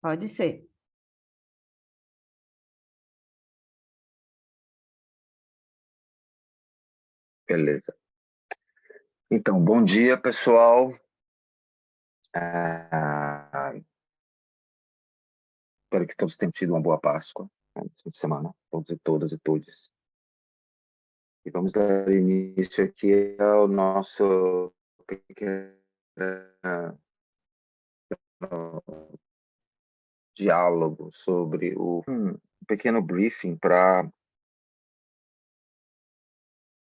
Pode ser. Beleza. Então, bom dia, pessoal. Ah, espero que todos tenham tido uma boa Páscoa, né, esse fim de semana, todos e todas e todos. E vamos dar início aqui ao nosso pequeno diálogo sobre um pequeno briefing para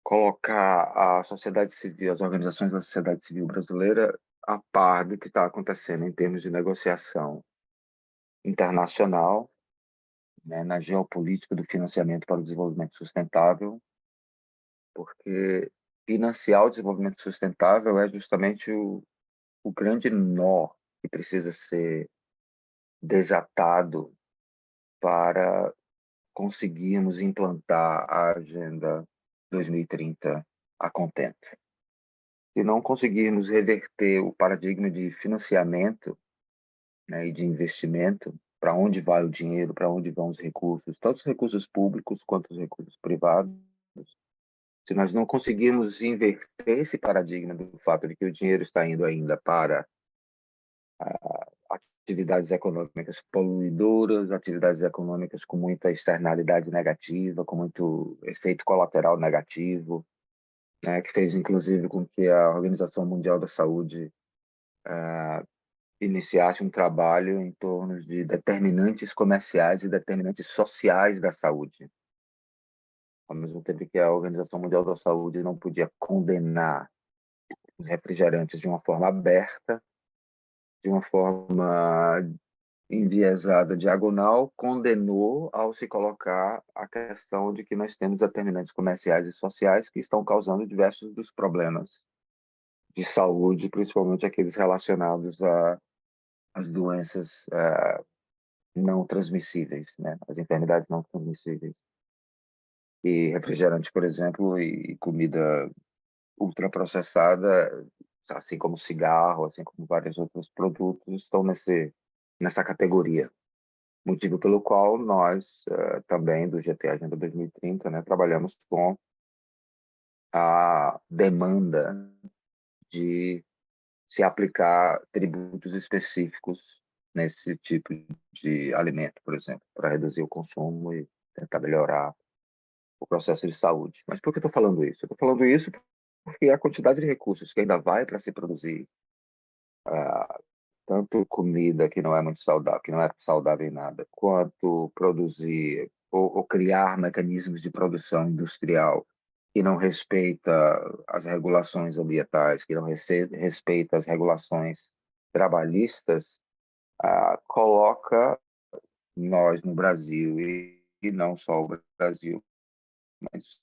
colocar a sociedade civil, as organizações da sociedade civil brasileira a par do que está acontecendo em termos de negociação internacional, né, na geopolítica do financiamento para o desenvolvimento sustentável, porque financiar o desenvolvimento sustentável é justamente o grande nó que precisa ser desatado para conseguirmos implantar a Agenda 2030 a contento. Se não conseguirmos reverter o paradigma de financiamento, né, e de investimento, para onde vai o dinheiro, para onde vão os recursos, tanto os recursos públicos quanto os recursos privados, se nós não conseguirmos inverter esse paradigma do fato de que o dinheiro está indo ainda para atividades econômicas poluidoras, atividades econômicas com muita externalidade negativa, com muito efeito colateral negativo, né, que fez inclusive com que a Organização Mundial da Saúde iniciasse um trabalho em torno de determinantes comerciais e determinantes sociais da saúde. Ao mesmo tempo que a Organização Mundial da Saúde não podia condenar os refrigerantes de uma forma aberta, de uma forma enviesada, diagonal, condenou ao se colocar a questão de que nós temos determinantes comerciais e sociais que estão causando diversos dos problemas de saúde, principalmente aqueles relacionados às doenças não transmissíveis, né? As enfermidades não transmissíveis. E refrigerante, por exemplo, e comida ultraprocessada, assim como cigarro, assim como vários outros produtos, estão nessa categoria. Motivo pelo qual nós, também, do GT Agenda 2030, né, trabalhamos com a demanda de se aplicar tributos específicos nesse tipo de alimento, por exemplo, para reduzir o consumo e tentar melhorar o processo de saúde. Mas por que eu estou falando isso? Eu estou falando isso porque a quantidade de recursos que ainda vai para se produzir tanto comida que não é muito saudável, que não é saudável em nada, quanto produzir ou criar mecanismos de produção industrial que não respeita as regulações ambientais, que não respeita as regulações trabalhistas, coloca nós no Brasil, e não só o Brasil, mas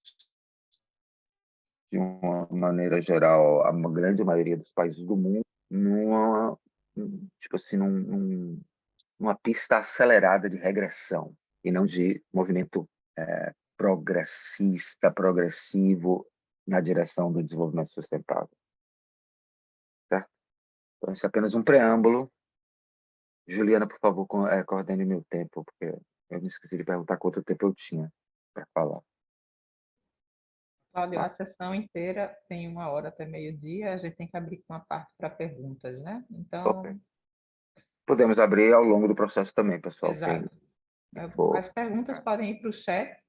de uma maneira geral, a grande maioria dos países do mundo, numa, tipo assim, numa pista acelerada de regressão e não de movimento progressista, progressivo na direção do desenvolvimento sustentável. Certo? Então, isso é apenas um preâmbulo. Juliana, por favor, coordene meu tempo, porque eu me esqueci de perguntar quanto tempo eu tinha para falar. Cláudio, Tá? a sessão inteira tem 1 hora até meio-dia, a gente tem que abrir com uma parte para perguntas, né? Ok. Então, Podemos abrir ao longo do processo também, pessoal. Quem exato. for. As perguntas podem ir para o chat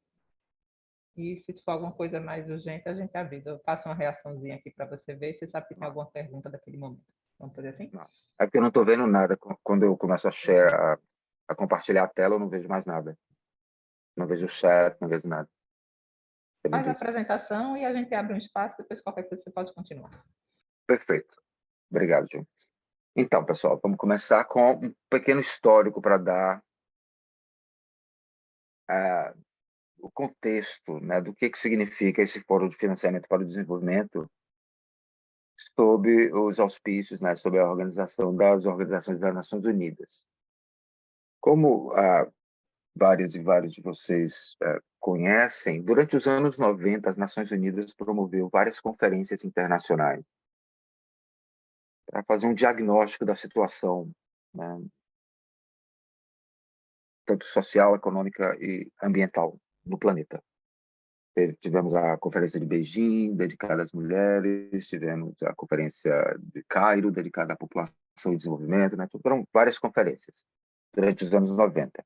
e se for alguma coisa mais urgente, a gente avisa. Eu faço uma reaçãozinha aqui para você ver se sabe que tem alguma pergunta daquele momento. Vamos fazer assim? Não. É porque eu não estou vendo nada. Quando eu começo a compartilhar a tela, eu não vejo mais nada. Não vejo o chat, não vejo nada. Você me Faz a disse. apresentação e a gente abre um espaço, depois qualquer coisa você pode continuar. Perfeito. Obrigado, Gil. Então, pessoal, vamos começar com um pequeno histórico para dar o contexto, né, do que significa esse Fórum de Financiamento para o Desenvolvimento sob os auspícios, né, sob a organização das Organizações das Nações Unidas. Como vários e vários de vocês conhecem, durante os anos 90, as Nações Unidas promoveu várias conferências internacionais para fazer um diagnóstico da situação, né, tanto social, econômica e ambiental no planeta. Tivemos a Conferência de Beijing, dedicada às mulheres, tivemos a Conferência de Cairo, dedicada à população e desenvolvimento, né? Foram várias conferências durante os anos 90.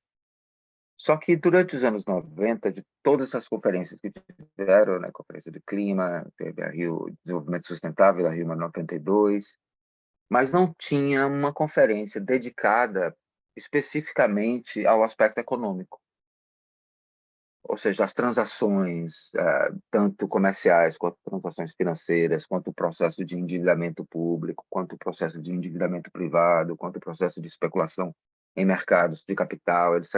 Só que durante os anos 90, de todas essas conferências que tiveram, né? Conferência de Clima, teve a Rio Desenvolvimento Sustentável, a Rio 92, mas não tinha uma conferência dedicada especificamente ao aspecto econômico. Ou seja, as transações, tanto comerciais, quanto transações financeiras, quanto o processo de endividamento público, quanto o processo de endividamento privado, quanto o processo de especulação em mercados de capital, etc.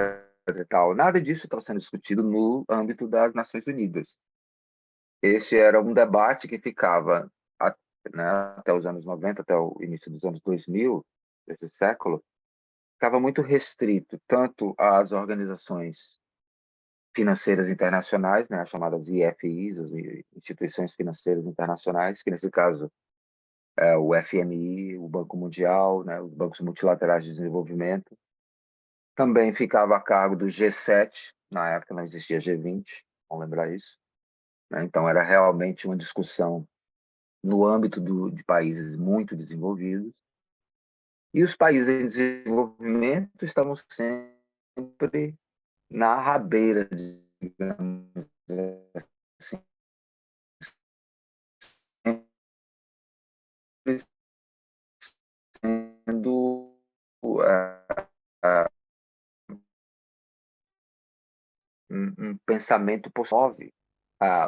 E tal. Nada disso está sendo discutido no âmbito das Nações Unidas. Esse era um debate que ficava, né, até os anos 90, até o início dos anos 2000, desse século, ficava muito restrito tanto às organizações financeiras internacionais, né, as chamadas IFIs, as instituições financeiras internacionais, que nesse caso é o FMI, o Banco Mundial, né, os bancos multilaterais de desenvolvimento. Também ficava a cargo do G7, na época não existia G20, vamos lembrar isso, né? Então era realmente uma discussão no âmbito de países muito desenvolvidos, e os países em desenvolvimento estavam sempre na rabeira, digamos assim, sendo um pensamento possível.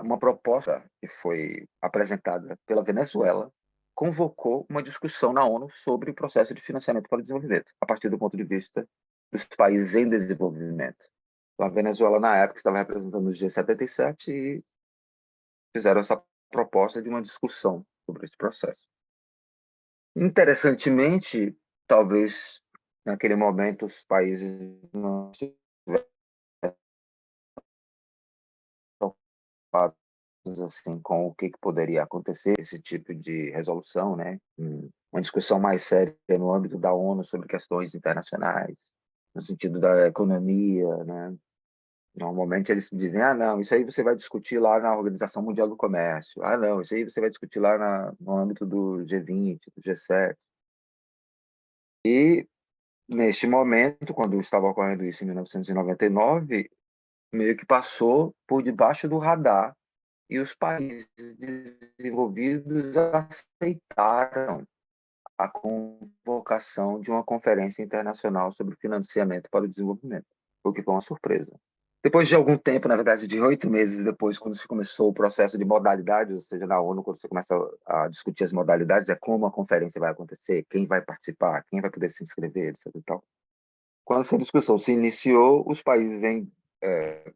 Uma proposta que foi apresentada pela Venezuela convocou uma discussão na ONU sobre o processo de financiamento para o desenvolvimento, a partir do ponto de vista dos países em desenvolvimento. A Venezuela, na época, estava representando o G77 e fizeram essa proposta de uma discussão sobre esse processo. Interessantemente, talvez naquele momento os países não estivessem preocupados assim com o que poderia acontecer, esse tipo de resolução, né? Uma discussão mais séria no âmbito da ONU sobre questões internacionais, no sentido da economia, né? Normalmente eles dizem, não, isso aí você vai discutir lá na Organização Mundial do Comércio. Não, isso aí você vai discutir lá no âmbito do G20, do G7. E, neste momento, quando estava ocorrendo isso em 1999, meio que passou por debaixo do radar e os países desenvolvidos aceitaram a convocação de uma conferência internacional sobre financiamento para o desenvolvimento, o que foi uma surpresa. Depois de algum tempo, na verdade, de 8 meses depois, quando se começou o processo de modalidades, ou seja, na ONU, quando você começa a discutir as modalidades, é como a conferência vai acontecer, quem vai participar, quem vai poder se inscrever, etc. E tal. Quando essa discussão se iniciou, os países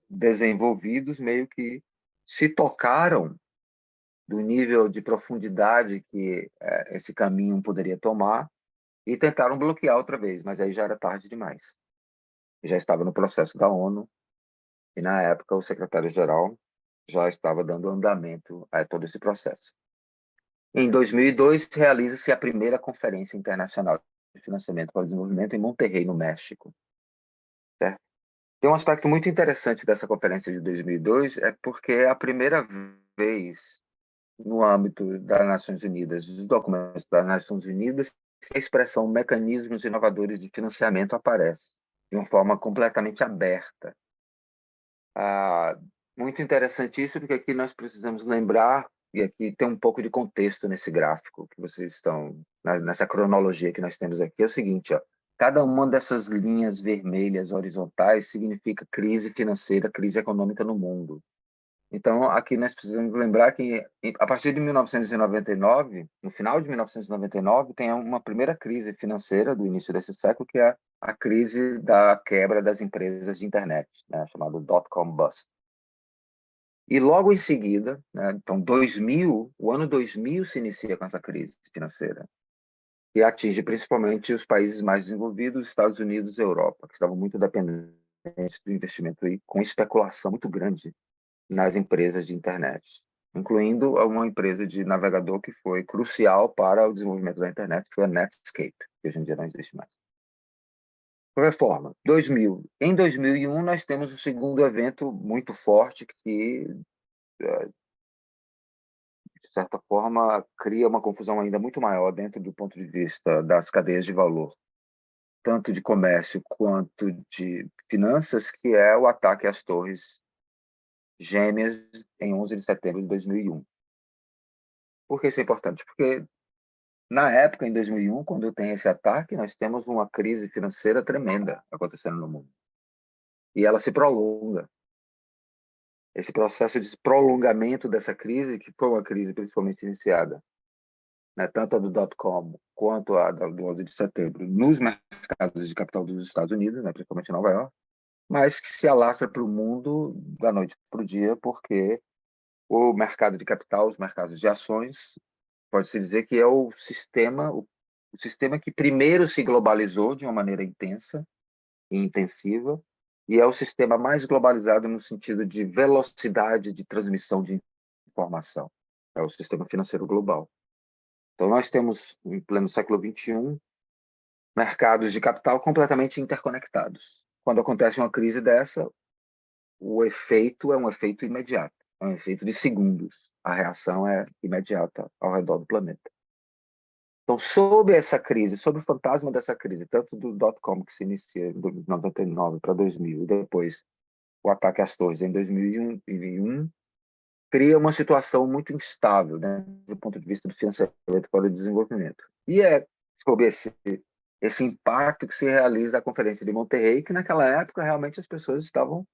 desenvolvidos meio que se tocaram do nível de profundidade que esse caminho poderia tomar e tentaram bloquear outra vez, mas aí já era tarde demais. Já estava no processo da ONU e, na época, o secretário-geral já estava dando andamento a todo esse processo. Em 2002, realiza-se a primeira Conferência Internacional de Financiamento para o Desenvolvimento em Monterrey, no México. Certo? Tem um aspecto muito interessante dessa conferência de 2002, é porque é a primeira vez no âmbito das Nações Unidas, dos documentos das Nações Unidas, que a expressão mecanismos inovadores de financiamento aparece de uma forma completamente aberta. Muito interessante isso, porque aqui nós precisamos lembrar, e aqui tem um pouco de contexto nesse gráfico que vocês estão, nessa cronologia que nós temos aqui, é o seguinte, ó, cada uma dessas linhas vermelhas horizontais significa crise financeira, crise econômica no mundo. Então, aqui nós precisamos lembrar que, a partir de 1999, no final de 1999, tem uma primeira crise financeira do início desse século, que é a crise da quebra das empresas de internet, né, chamada dot-com bust. E logo em seguida, né, então 2000, o ano 2000 se inicia com essa crise financeira, que atinge principalmente os países mais desenvolvidos, Estados Unidos e Europa, que estavam muito dependentes do investimento aí, com especulação muito grande nas empresas de internet, incluindo uma empresa de navegador que foi crucial para o desenvolvimento da internet, que foi a Netscape, que hoje em dia não existe mais. qualquer forma, em 2001 nós temos um segundo evento muito forte que, de certa forma, cria uma confusão ainda muito maior dentro do ponto de vista das cadeias de valor, tanto de comércio quanto de finanças, que é o ataque às torres gêmeas em 11 de setembro de 2001. Por que isso é importante? Porque, na época, em 2001, quando tem esse ataque, nós temos uma crise financeira tremenda acontecendo no mundo. E ela se prolonga. Esse processo de prolongamento dessa crise, que foi uma crise principalmente iniciada, né, tanto a do dot-com quanto a do 11 de setembro, nos mercados de capital dos Estados Unidos, né, principalmente em Nova York, mas que se alastra para o mundo da noite para o dia, porque o mercado de capital, os mercados de ações, pode-se dizer que é o sistema que primeiro se globalizou de uma maneira intensa e intensiva, e é o sistema mais globalizado no sentido de velocidade de transmissão de informação. É o sistema financeiro global. Então, nós temos, em pleno século XXI, mercados de capital completamente interconectados. Quando acontece uma crise dessa, o efeito é um efeito imediato, é um efeito de segundos. A reação é imediata ao redor do planeta. Então, sob essa crise, sob o fantasma dessa crise, tanto do dot-com que se inicia em 99 para 2000 e depois o ataque às torres em 2001, cria uma situação muito instável, né, do ponto de vista do financiamento para o desenvolvimento. E é sobre esse impacto que se realiza a Conferência de Monterrey, que naquela época realmente as pessoas estavam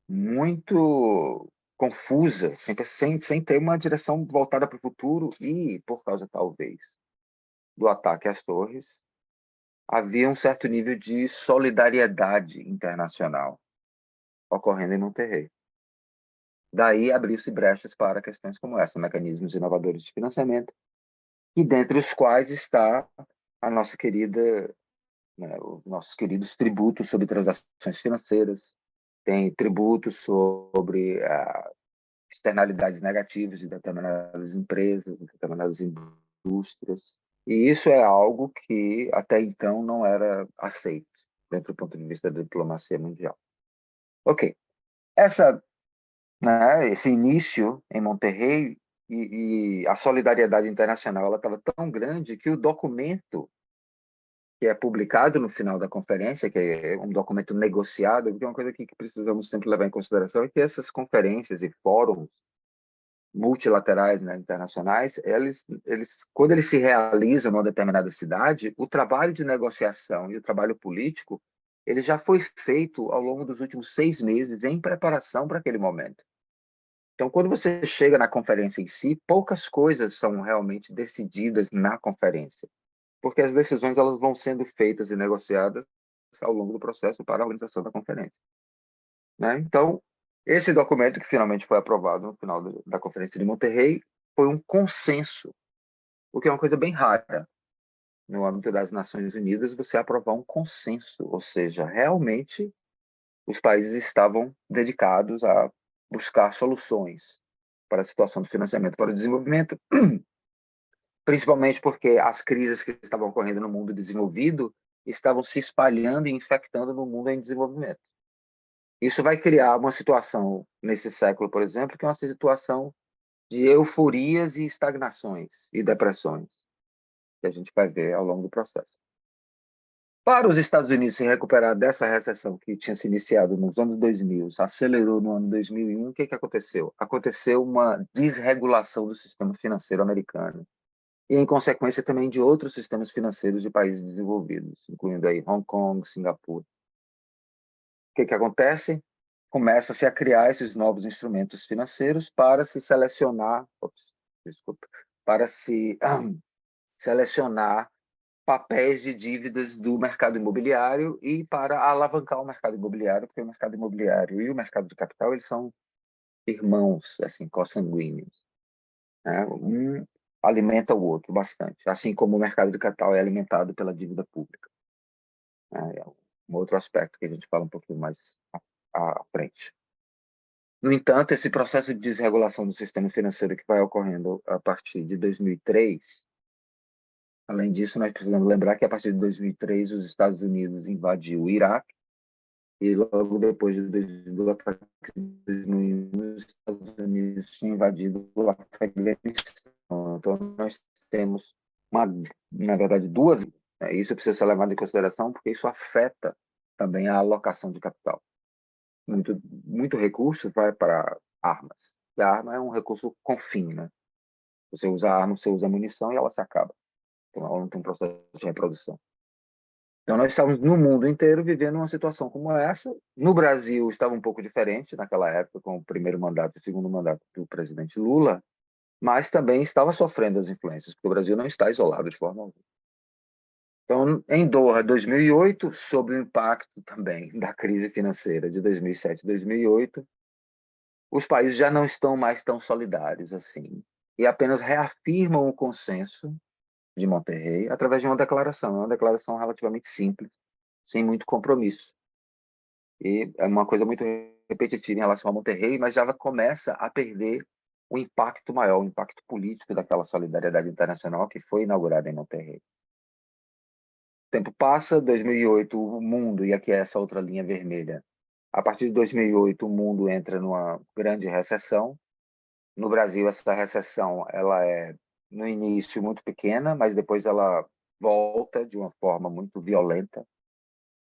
muito confusas, sem ter uma direção voltada para o futuro e, por causa, talvez, do ataque às torres, havia um certo nível de solidariedade internacional ocorrendo em Monterrey. Daí abriu-se brechas para questões como essa, mecanismos inovadores de financiamento, e dentre os quais está a nossa querida, né, os nossos queridos tributos sobre transações financeiras, tem tributos sobre externalidades negativas de determinadas empresas, de determinadas indústrias, e isso é algo que até então não era aceito dentro do ponto de vista da diplomacia mundial. Ok, essa, né, esse início em Monterrey e a solidariedade internacional ela estava tão grande que o documento que é publicado no final da conferência, que é um documento negociado, porque é uma coisa que precisamos sempre levar em consideração é que essas conferências e fóruns multilaterais, né, internacionais, quando eles se realizam numa determinada cidade, o trabalho de negociação e o trabalho político, ele já foi feito ao longo dos últimos 6 meses em preparação para aquele momento. Então, quando você chega na conferência em si, poucas coisas são realmente decididas na conferência, porque as decisões elas vão sendo feitas e negociadas ao longo do processo para a organização da conferência, né? Então, esse documento que finalmente foi aprovado no final da Conferência de Monterrey foi um consenso, o que é uma coisa bem rara no âmbito das Nações Unidas, você aprovar um consenso, ou seja, realmente os países estavam dedicados a buscar soluções para a situação do financiamento para o desenvolvimento, principalmente porque as crises que estavam ocorrendo no mundo desenvolvido estavam se espalhando e infectando no mundo em desenvolvimento. Isso vai criar uma situação nesse século, por exemplo, que é uma situação de euforias e estagnações e depressões, que a gente vai ver ao longo do processo. Para os Estados Unidos se recuperar dessa recessão que tinha se iniciado nos anos 2000, se acelerou no ano 2001, o que aconteceu? Aconteceu uma desregulação do sistema financeiro americano e, em consequência, também de outros sistemas financeiros de países desenvolvidos, incluindo aí Hong Kong, Singapura. O que acontece? Começa-se a criar esses novos instrumentos financeiros para se selecionar, para se selecionar papéis de dívidas do mercado imobiliário e para alavancar o mercado imobiliário, porque o mercado imobiliário e o mercado de capital eles são irmãos, assim, consanguíneos, né? Um alimenta o outro bastante, assim como o mercado de capital é alimentado pela dívida pública, né? É um outro aspecto que a gente fala um pouquinho mais à frente. No entanto, esse processo de desregulação do sistema financeiro que vai ocorrendo a partir de 2003, Além disso, nós precisamos lembrar que, a partir de 2003, os Estados Unidos invadiu o Iraque, e logo depois do ataque de 2001, os Estados Unidos tinham invadido o Afeganistão. Então, nós temos, na verdade, duas. Isso precisa ser levado em consideração, porque isso afeta também a alocação de capital. Muito recurso vai para armas. E a arma é um recurso com fim, né? Você usa a arma, você usa a munição e ela se acaba. Então, ela não tem um processo de reprodução. Então, nós estávamos no mundo inteiro vivendo uma situação como essa. No Brasil, estava um pouco diferente naquela época, com o primeiro mandato e o segundo mandato do presidente Lula, mas também estava sofrendo as influências, porque o Brasil não está isolado de forma alguma. Então, em Doha, 2008, sob o impacto também da crise financeira de 2007 e 2008, os países já não estão mais tão solidários assim, e apenas reafirmam o consenso de Monterrey através de uma declaração relativamente simples, sem muito compromisso. E é uma coisa muito repetitiva em relação a Monterrey, mas já começa a perder o impacto maior, o impacto político daquela solidariedade internacional que foi inaugurada em Monterrey. O tempo passa, 2008, o mundo, e aqui é essa outra linha vermelha, a partir de 2008, o mundo entra numa grande recessão. No Brasil, essa recessão ela é, no início, muito pequena, mas depois ela volta de uma forma muito violenta,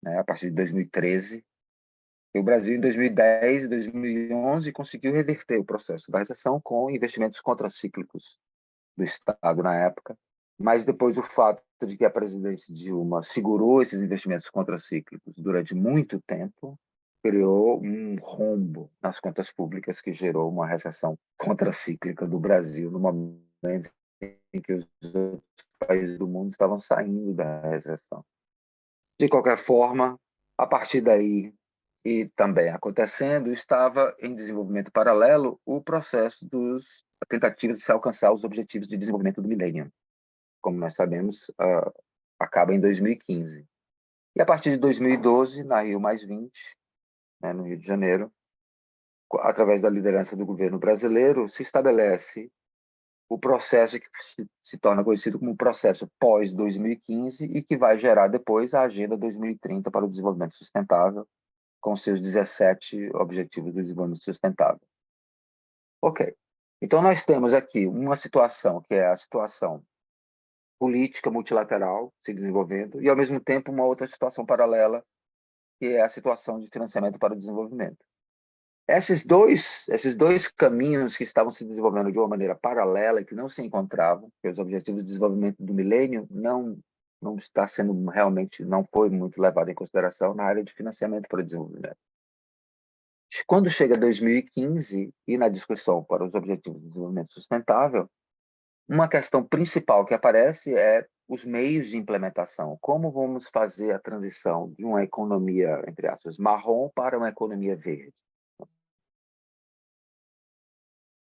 né, a partir de 2013. E o Brasil, em 2010 e 2011, conseguiu reverter o processo da recessão com investimentos contracíclicos do Estado na época, mas depois o fato de que a presidente Dilma segurou esses investimentos contracíclicos durante muito tempo, criou um rombo nas contas públicas que gerou uma recessão contracíclica do Brasil no momento em que os outros países do mundo estavam saindo da recessão. De qualquer forma, a partir daí, e também acontecendo, estava em desenvolvimento paralelo o processo das tentativas de se alcançar os objetivos de desenvolvimento do milênio. Como nós sabemos, acaba em 2015. E a partir de 2012, na Rio+20, né, no Rio de Janeiro, através da liderança do governo brasileiro, se estabelece o processo que se torna conhecido como processo pós-2015 e que vai gerar depois a Agenda 2030 para o Desenvolvimento Sustentável, com seus 17 Objetivos do Desenvolvimento Sustentável. Ok. Então, nós temos aqui uma situação que é a situação política multilateral se desenvolvendo e, ao mesmo tempo, uma outra situação paralela, que é a situação de financiamento para o desenvolvimento. Esses dois caminhos que estavam se desenvolvendo de uma maneira paralela e que não se encontravam, porque os Objetivos de Desenvolvimento do Milênio não está sendo realmente, não foi muito levado em consideração na área de financiamento para o desenvolvimento. Quando chega 2015 e na discussão para os Objetivos de Desenvolvimento Sustentável, uma questão principal que aparece é os meios de implementação. Como vamos fazer a transição de uma economia, entre aspas, marrom para uma economia verde?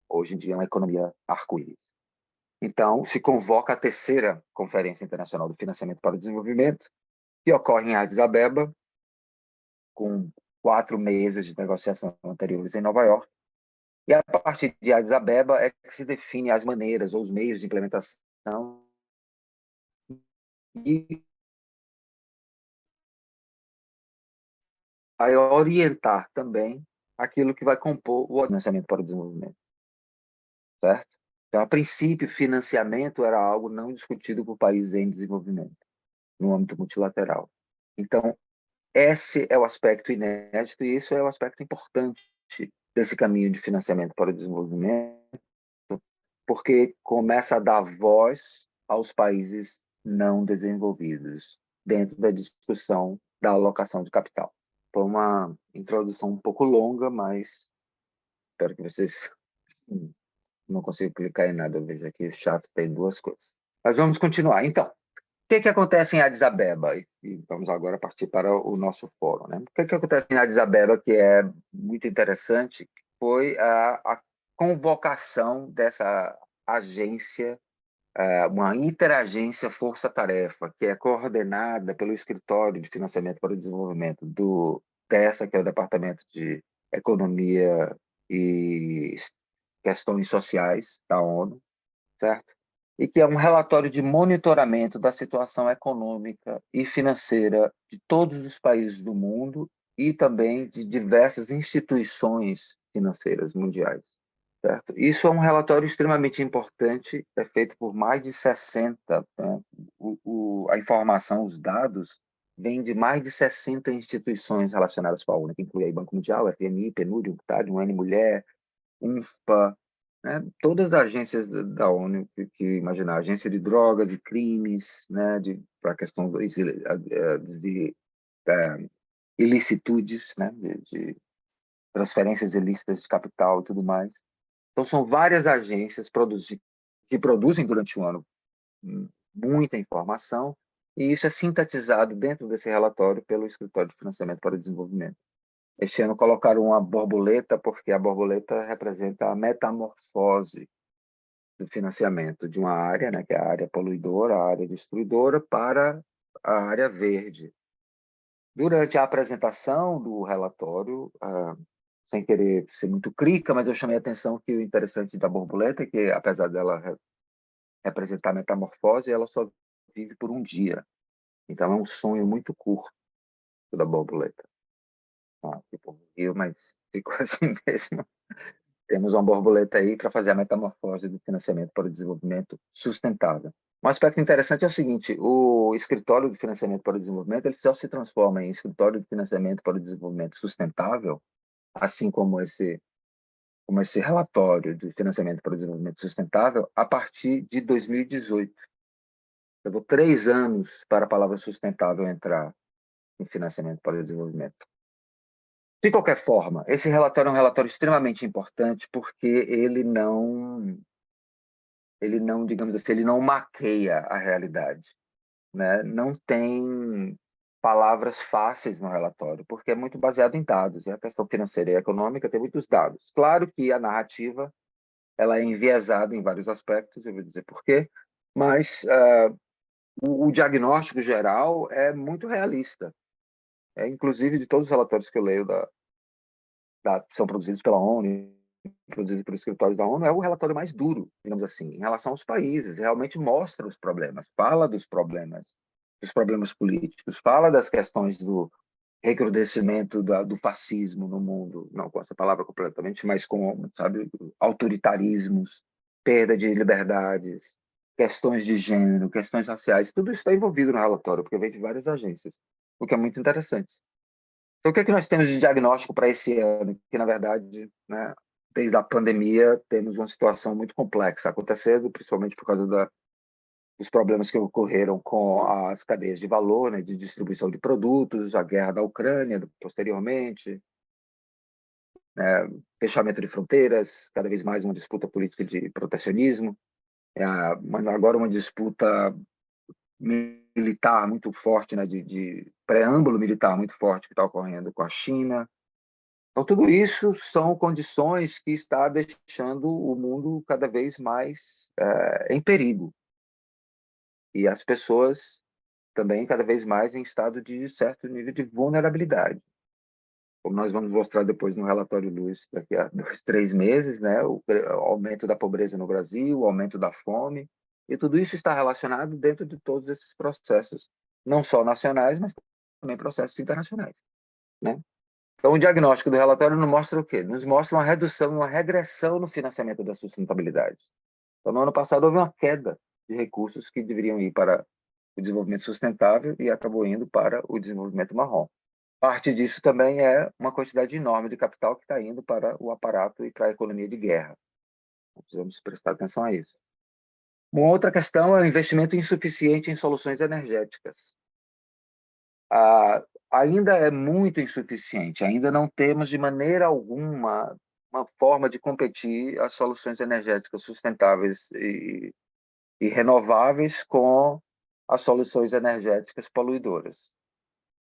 Hoje em dia é uma economia arco-íris. Então, se convoca a terceira Conferência Internacional do Financiamento para o Desenvolvimento, que ocorre em Addis Abeba, com 4 mesas de negociação anteriores em Nova York. E a partir de Addis Abeba é que se define as maneiras ou os meios de implementação e vai orientar também aquilo que vai compor o financiamento para o desenvolvimento, certo? Então, a princípio, financiamento era algo não discutido por países em desenvolvimento, no âmbito multilateral. Então, esse é o aspecto inédito e isso é o aspecto importante desse caminho de financiamento para o desenvolvimento, porque começa a dar voz aos países não desenvolvidos dentro da discussão da alocação de capital. Foi uma introdução um pouco longa, mas espero que vocês não consigam clicar em nada. Eu vejo aqui o chat tem 2 coisas. Mas vamos continuar. Então, o que acontece em Addis Abeba? E vamos agora partir para o nosso fórum, né? O que acontece em Addis Abeba que é muito interessante foi a convocação dessa agência, uma interagência força-tarefa, que é coordenada pelo Escritório de Financiamento para o Desenvolvimento do DESA, que é o Departamento de Economia e Questões Sociais da ONU, certo? e que é um relatório de monitoramento da situação econômica e financeira de todos os países do mundo e também de diversas instituições financeiras mundiais. Certo? Isso é um relatório extremamente importante, é feito por mais de 60, né? A informação, os dados, vêm de mais de 60 instituições relacionadas com a ONU, que inclui aí Banco Mundial, FMI, PNUD, UNCTAD, UN Mulher, UNFPA, né? Todas as agências da ONU que imaginar, agência de drogas e crimes, né? Para a questão de ilicitudes, né? De transferências ilícitas de capital e tudo mais. Então, são várias agências que produzem durante o ano muita informação, e isso é sintetizado dentro desse relatório pelo Escritório de Financiamento para o Desenvolvimento. Este ano colocaram uma borboleta, porque a borboleta representa a metamorfose do financiamento de uma área, né, que é a área poluidora, a área destruidora, para a área verde. Durante a apresentação do relatório, sem querer ser muito crica, mas eu chamei a atenção que o interessante da borboleta é que, apesar dela representar a metamorfose, ela só vive por um dia. Então, é um sonho muito curto da borboleta. Tipo, mas ficou assim mesmo. Temos uma borboleta aí para fazer a metamorfose do financiamento para o desenvolvimento sustentável. Um aspecto interessante é o seguinte: o escritório de financiamento para o desenvolvimento ele só se transforma em escritório de financiamento para o desenvolvimento sustentável, assim como esse relatório de financiamento para o desenvolvimento sustentável, a partir de 2018. Levou 3 anos para a palavra sustentável entrar em financiamento para o desenvolvimento. De qualquer forma, esse relatório é um relatório extremamente importante porque digamos assim, ele não maqueia a realidade, né? Não tem palavras fáceis no relatório, porque é muito baseado em dados, e a questão financeira e econômica tem muitos dados. Claro que a narrativa ela é enviesada em vários aspectos, eu vou dizer por quê, mas o diagnóstico geral é muito realista. Inclusive, de todos os relatórios que eu leio são produzidos pela ONU, produzidos por escritórios da ONU, é o relatório mais duro, digamos assim, em relação aos países. Realmente mostra os problemas, fala dos problemas políticos, fala das questões do recrudescimento do fascismo no mundo, não com essa palavra completamente, mas com, sabe, autoritarismos, perda de liberdades, questões de gênero, questões raciais, tudo isso está envolvido no relatório, porque vem de várias agências, o que é muito interessante. Então, o que é que nós temos de diagnóstico para esse ano? Que, na verdade, né, desde a pandemia, temos uma situação muito complexa acontecendo, principalmente por causa dos problemas que ocorreram com as cadeias de valor, né, de distribuição de produtos, a guerra da Ucrânia, posteriormente, né, fechamento de fronteiras, cada vez mais uma disputa política de protecionismo, agora uma disputa militar muito forte, né, de preâmbulo militar muito forte que está ocorrendo com a China. Então, tudo isso são condições que está deixando o mundo cada vez mais em perigo. E as pessoas também cada vez mais em estado de certo nível de vulnerabilidade. Como nós vamos mostrar depois no relatório Luz, daqui a 2, 3 meses, né? O aumento da pobreza no Brasil, o aumento da fome, e tudo isso está relacionado dentro de todos esses processos, não só nacionais, mas também processos internacionais, né? Então, o diagnóstico do relatório nos mostra o quê? Nos mostra uma redução, uma regressão no financiamento da sustentabilidade. Então, no ano passado, houve uma queda de recursos que deveriam ir para o desenvolvimento sustentável e acabou indo para o desenvolvimento marrom. Parte disso também é uma quantidade enorme de capital que está indo para o aparato e para a economia de guerra. Precisamos prestar atenção a isso. Uma outra questão é o investimento insuficiente em soluções energéticas. Ainda é muito insuficiente, ainda não temos de maneira alguma uma forma de competir as soluções energéticas sustentáveis e renováveis com as soluções energéticas poluidoras.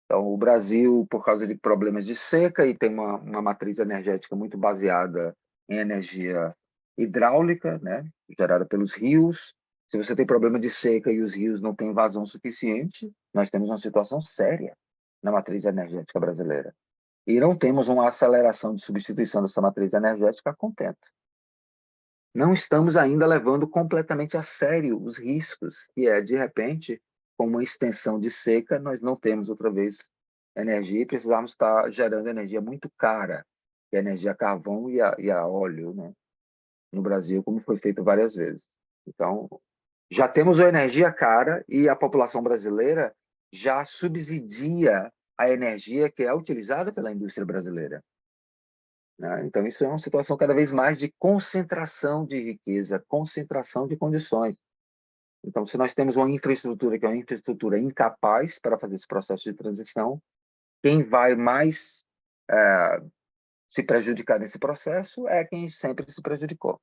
Então, o Brasil, por causa de problemas de seca, e tem uma matriz energética muito baseada em energia hidráulica, né, gerada pelos rios. Se você tem problema de seca e os rios não têm vazão suficiente, nós temos uma situação séria na matriz energética brasileira. E não temos uma aceleração de substituição dessa matriz energética a contento. não estamos ainda levando completamente a sério os riscos, que é, de repente, com uma extensão de seca, nós não temos outra vez energia e precisamos estar gerando energia muito cara, que é a energia a carvão e a óleo, né? No Brasil, como foi feito várias vezes. Então, já temos a energia cara e a população brasileira já subsidia a energia que é utilizada pela indústria brasileira, né? Então, isso é uma situação cada vez mais de concentração de riqueza, concentração de condições. Então, se nós temos uma infraestrutura que é uma infraestrutura incapaz para fazer esse processo de transição, quem vai mais se prejudicar nesse processo é quem sempre se prejudicou.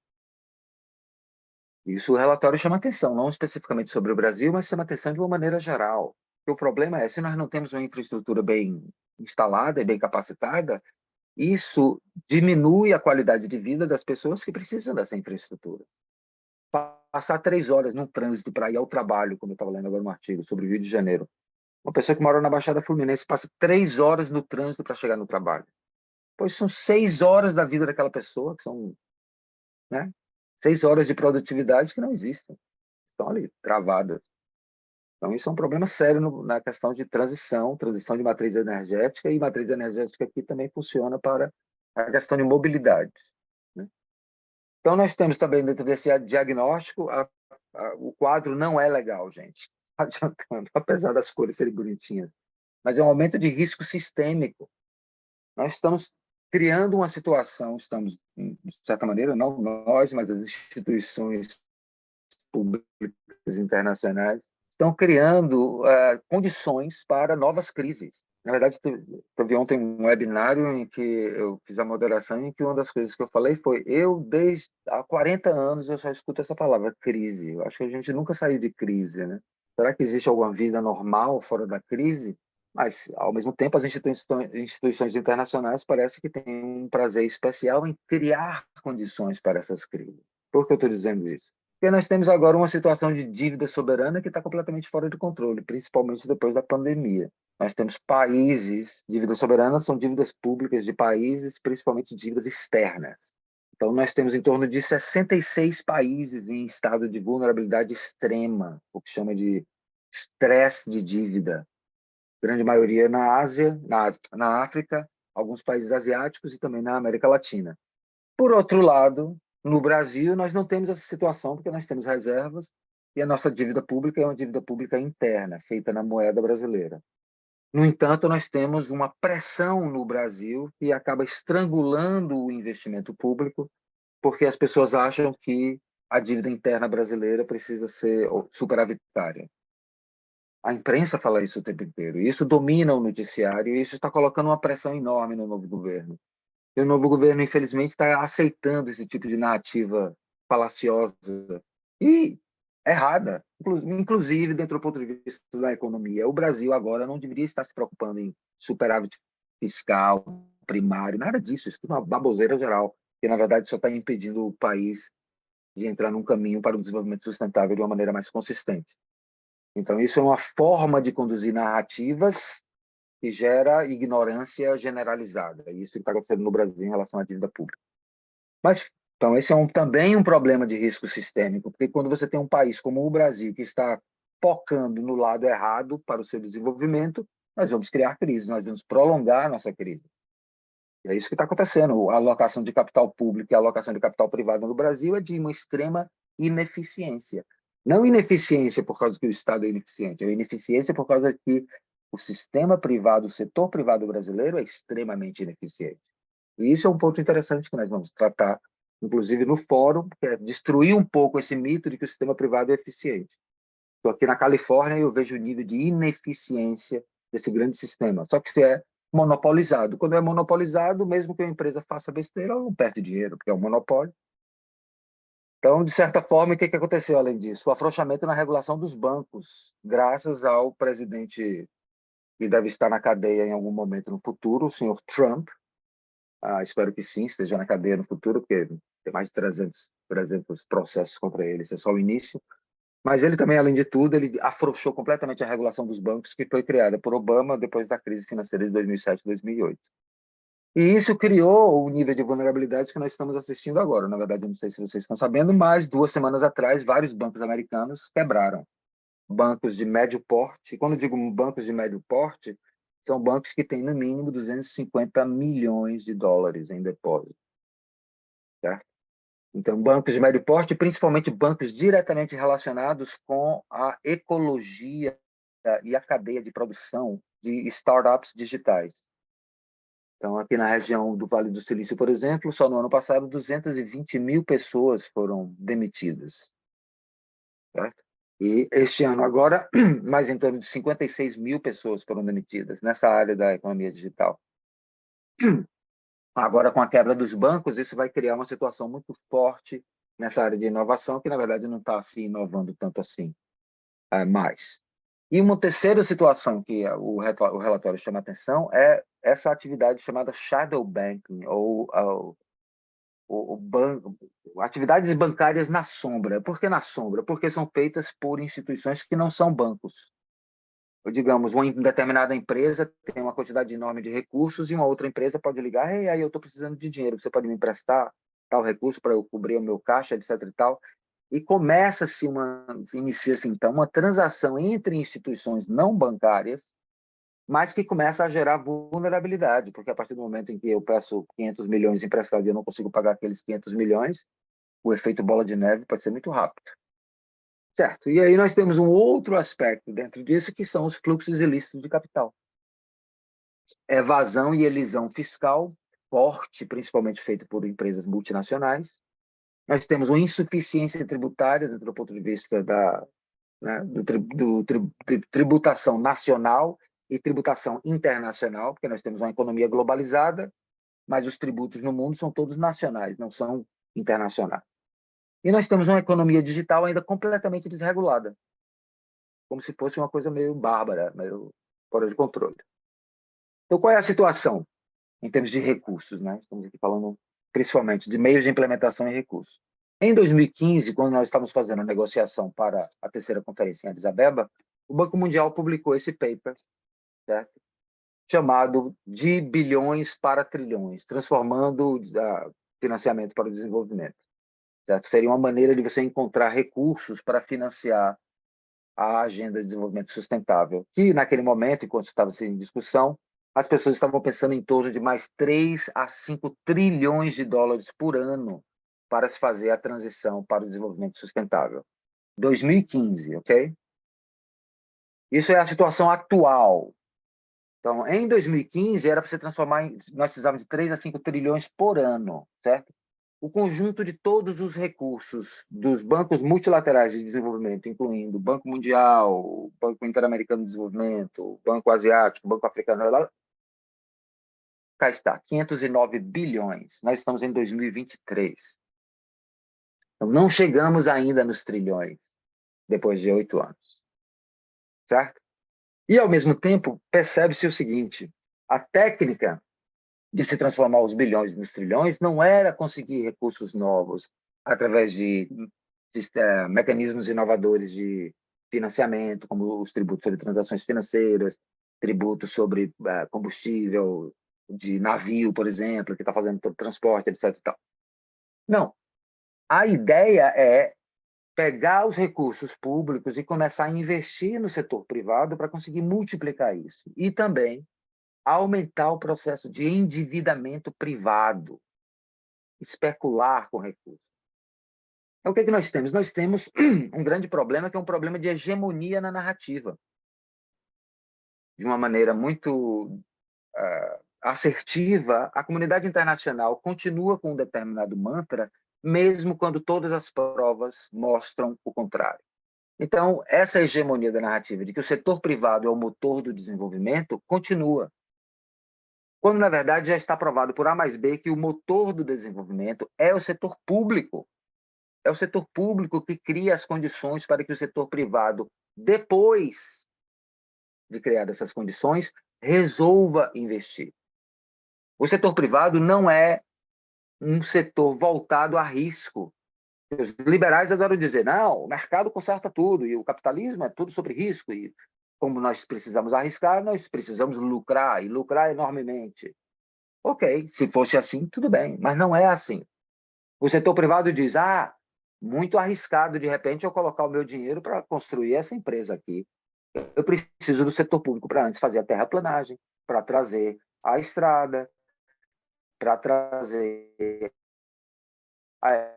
Isso o relatório chama atenção, não especificamente sobre o Brasil, mas chama atenção de uma maneira geral. O problema é, se nós não temos uma infraestrutura bem instalada e bem capacitada, isso diminui a qualidade de vida das pessoas que precisam dessa infraestrutura. Passar 3 horas num trânsito para ir ao trabalho, como eu estava lendo agora um artigo sobre o Rio de Janeiro. Uma pessoa que mora na Baixada Fluminense passa 3 horas no trânsito para chegar no trabalho. Pois são 6 horas da vida daquela pessoa, que são, né, 6 horas de produtividade que não existem. Estão ali, travadas. Então, isso é um problema sério na questão de transição de matriz energética, e matriz energética aqui também funciona para a questão de mobilidade, né? Então, nós temos também, dentro desse diagnóstico, o quadro não é legal, gente. Adiantando, apesar das cores serem bonitinhas. Mas é um aumento de risco sistêmico. Nós estamos criando uma situação, de certa maneira, não nós, mas as instituições públicas internacionais, estão criando condições para novas crises. Na verdade, teve ontem um webinário em que eu fiz a moderação, em que uma das coisas que eu falei foi: desde há 40 anos, eu só escuto essa palavra, crise. Eu acho que a gente nunca saiu de crise, né? Será que existe alguma vida normal fora da crise? Mas, ao mesmo tempo, as instituições internacionais parece que têm um prazer especial em criar condições para essas crises. Por que eu estou dizendo isso? Porque nós temos agora uma situação de dívida soberana que está completamente fora de controle, principalmente depois da pandemia. Nós temos países, dívidas soberanas são dívidas públicas de países, principalmente dívidas externas. Então, nós temos em torno de 66 países em estado de vulnerabilidade extrema, o que chama de estresse de dívida. Grande maioria na Ásia, na África, alguns países asiáticos e também na América Latina. Por outro lado, no Brasil, nós não temos essa situação, porque nós temos reservas e a nossa dívida pública é uma dívida pública interna, feita na moeda brasileira. No entanto, nós temos uma pressão no Brasil que acaba estrangulando o investimento público, porque as pessoas acham que a dívida interna brasileira precisa ser superavitária. A imprensa fala isso o tempo inteiro, e isso domina o noticiário, e isso está colocando uma pressão enorme no novo governo. E o novo governo, infelizmente, está aceitando esse tipo de narrativa falaciosa e errada, inclusive dentro do ponto de vista da economia. O Brasil agora não deveria estar se preocupando em superávit fiscal, primário, nada disso. Isso é uma baboseira geral, que, na verdade, só está impedindo o país de entrar num caminho para o desenvolvimento sustentável de uma maneira mais consistente. Então, isso é uma forma de conduzir narrativas que gera ignorância generalizada. Isso que está acontecendo no Brasil em relação à dívida pública. Mas, então, esse é também um problema de risco sistêmico, porque quando você tem um país como o Brasil, que está focando no lado errado para o seu desenvolvimento, nós vamos criar crise, nós vamos prolongar a nossa crise. E é isso que está acontecendo. A alocação de capital público e a alocação de capital privado no Brasil é de uma extrema ineficiência. Não ineficiência por causa que o Estado é ineficiente, é ineficiência por causa que o sistema privado, o setor privado brasileiro é extremamente ineficiente. E isso é um ponto interessante que nós vamos tratar, inclusive no fórum, que é destruir um pouco esse mito de que o sistema privado é eficiente. Estou aqui na Califórnia e eu vejo o nível de ineficiência desse grande sistema. Só que é monopolizado. Quando é monopolizado, mesmo que a empresa faça besteira, ela não perde dinheiro, porque é um monopólio. Então, de certa forma, o que aconteceu além disso? O afrouxamento na regulação dos bancos, graças ao presidente que deve estar na cadeia em algum momento no futuro, o senhor Trump. Espero que sim, esteja na cadeia no futuro, porque tem mais de 300 processos contra ele, isso é só o início. Mas ele também, além de tudo, ele afrouxou completamente a regulação dos bancos, que foi criada por Obama depois da crise financeira de 2007 e 2008. E isso criou o nível de vulnerabilidade que nós estamos assistindo agora. Na verdade, eu não sei se vocês estão sabendo, mas 2 semanas atrás, vários bancos americanos quebraram. Bancos de médio porte. E quando eu digo bancos de médio porte, são bancos que têm, no mínimo, 250 milhões de dólares em depósito. Certo? Então, bancos de médio porte, principalmente bancos diretamente relacionados com a ecologia e a cadeia de produção de startups digitais. Então, aqui na região do Vale do Silício, por exemplo, só no ano passado, 220 mil pessoas foram demitidas. Certo? E este ano, agora, mais em torno de 56 mil pessoas foram demitidas nessa área da economia digital. Agora, com a quebra dos bancos, isso vai criar uma situação muito forte nessa área de inovação, que, na verdade, não está se inovando tanto assim mais. E uma terceira situação que o relatório chama atenção é essa atividade chamada shadow banking, ou atividades bancárias na sombra. Por que na sombra? Porque são feitas por instituições que não são bancos. Ou, digamos, uma determinada empresa tem uma quantidade enorme de recursos e uma outra empresa pode ligar: "Ei, aí eu estou precisando de dinheiro, você pode me emprestar tal recurso para eu cobrir o meu caixa, etc. e tal." E inicia-se então uma transação entre instituições não bancárias, mas que começa a gerar vulnerabilidade, porque a partir do momento em que eu peço 500 milhões emprestados e eu não consigo pagar aqueles 500 milhões, o efeito bola de neve pode ser muito rápido. Certo. E aí nós temos um outro aspecto dentro disso, que são os fluxos ilícitos de capital. Evasão e elisão fiscal forte, principalmente feito por empresas multinacionais. Nós temos uma insuficiência tributária, do ponto de vista tributação nacional e tributação internacional, porque nós temos uma economia globalizada, mas os tributos no mundo são todos nacionais, não são internacionais. E nós temos uma economia digital ainda completamente desregulada, como se fosse uma coisa meio bárbara, meio fora de controle. Então, qual é a situação em termos de recursos, né? Estamos aqui falando principalmente de meios de implementação e recursos. Em 2015, quando nós estávamos fazendo a negociação para a terceira conferência em Addis Abeba, o Banco Mundial publicou esse paper, certo? Chamado de bilhões para trilhões, transformando financiamento para o desenvolvimento. Certo? Seria uma maneira de você encontrar recursos para financiar a agenda de desenvolvimento sustentável, que naquele momento, enquanto estava em discussão, as pessoas estavam pensando em torno de mais 3 a 5 trilhões de dólares por ano para se fazer a transição para o desenvolvimento sustentável. 2015, ok? Isso é a situação atual. Então, em 2015, era para se transformar nós precisávamos de 3 a 5 trilhões por ano, certo? O conjunto de todos os recursos dos bancos multilaterais de desenvolvimento, incluindo o Banco Mundial, o Banco Interamericano de Desenvolvimento, o Banco Asiático, o Banco Africano, cá está, 509 bilhões. Nós estamos em 2023. Então, não chegamos ainda nos trilhões, depois de 8 anos. Certo? E, ao mesmo tempo, percebe-se o seguinte: a técnica de se transformar os bilhões nos trilhões não era conseguir recursos novos através de mecanismos inovadores de financiamento, como os tributos sobre transações financeiras, tributos sobre combustível de navio, por exemplo, que está fazendo todo o transporte, etc. E tal. Não. A ideia é pegar os recursos públicos e começar a investir no setor privado para conseguir multiplicar isso. E também aumentar o processo de endividamento privado, especular com recursos. Então, o que nós temos? Nós temos um grande problema, que é um problema de hegemonia na narrativa. De uma maneira muito assertiva, a comunidade internacional continua com um determinado mantra, mesmo quando todas as provas mostram o contrário. Então, essa hegemonia da narrativa de que o setor privado é o motor do desenvolvimento continua. Quando, na verdade, já está provado por A mais B que o motor do desenvolvimento é o setor público. É o setor público que cria as condições para que o setor privado, depois de criar essas condições, resolva investir. O setor privado não é um setor voltado a risco. Os liberais adoram dizer: não, o mercado conserta tudo, e o capitalismo é tudo sobre risco, e como nós precisamos arriscar, nós precisamos lucrar, e lucrar enormemente. Ok, se fosse assim, tudo bem, mas não é assim. O setor privado diz, muito arriscado, de repente, eu colocar o meu dinheiro para construir essa empresa aqui. Eu preciso do setor público para antes fazer a terraplanagem, para trazer a estrada, para trazer a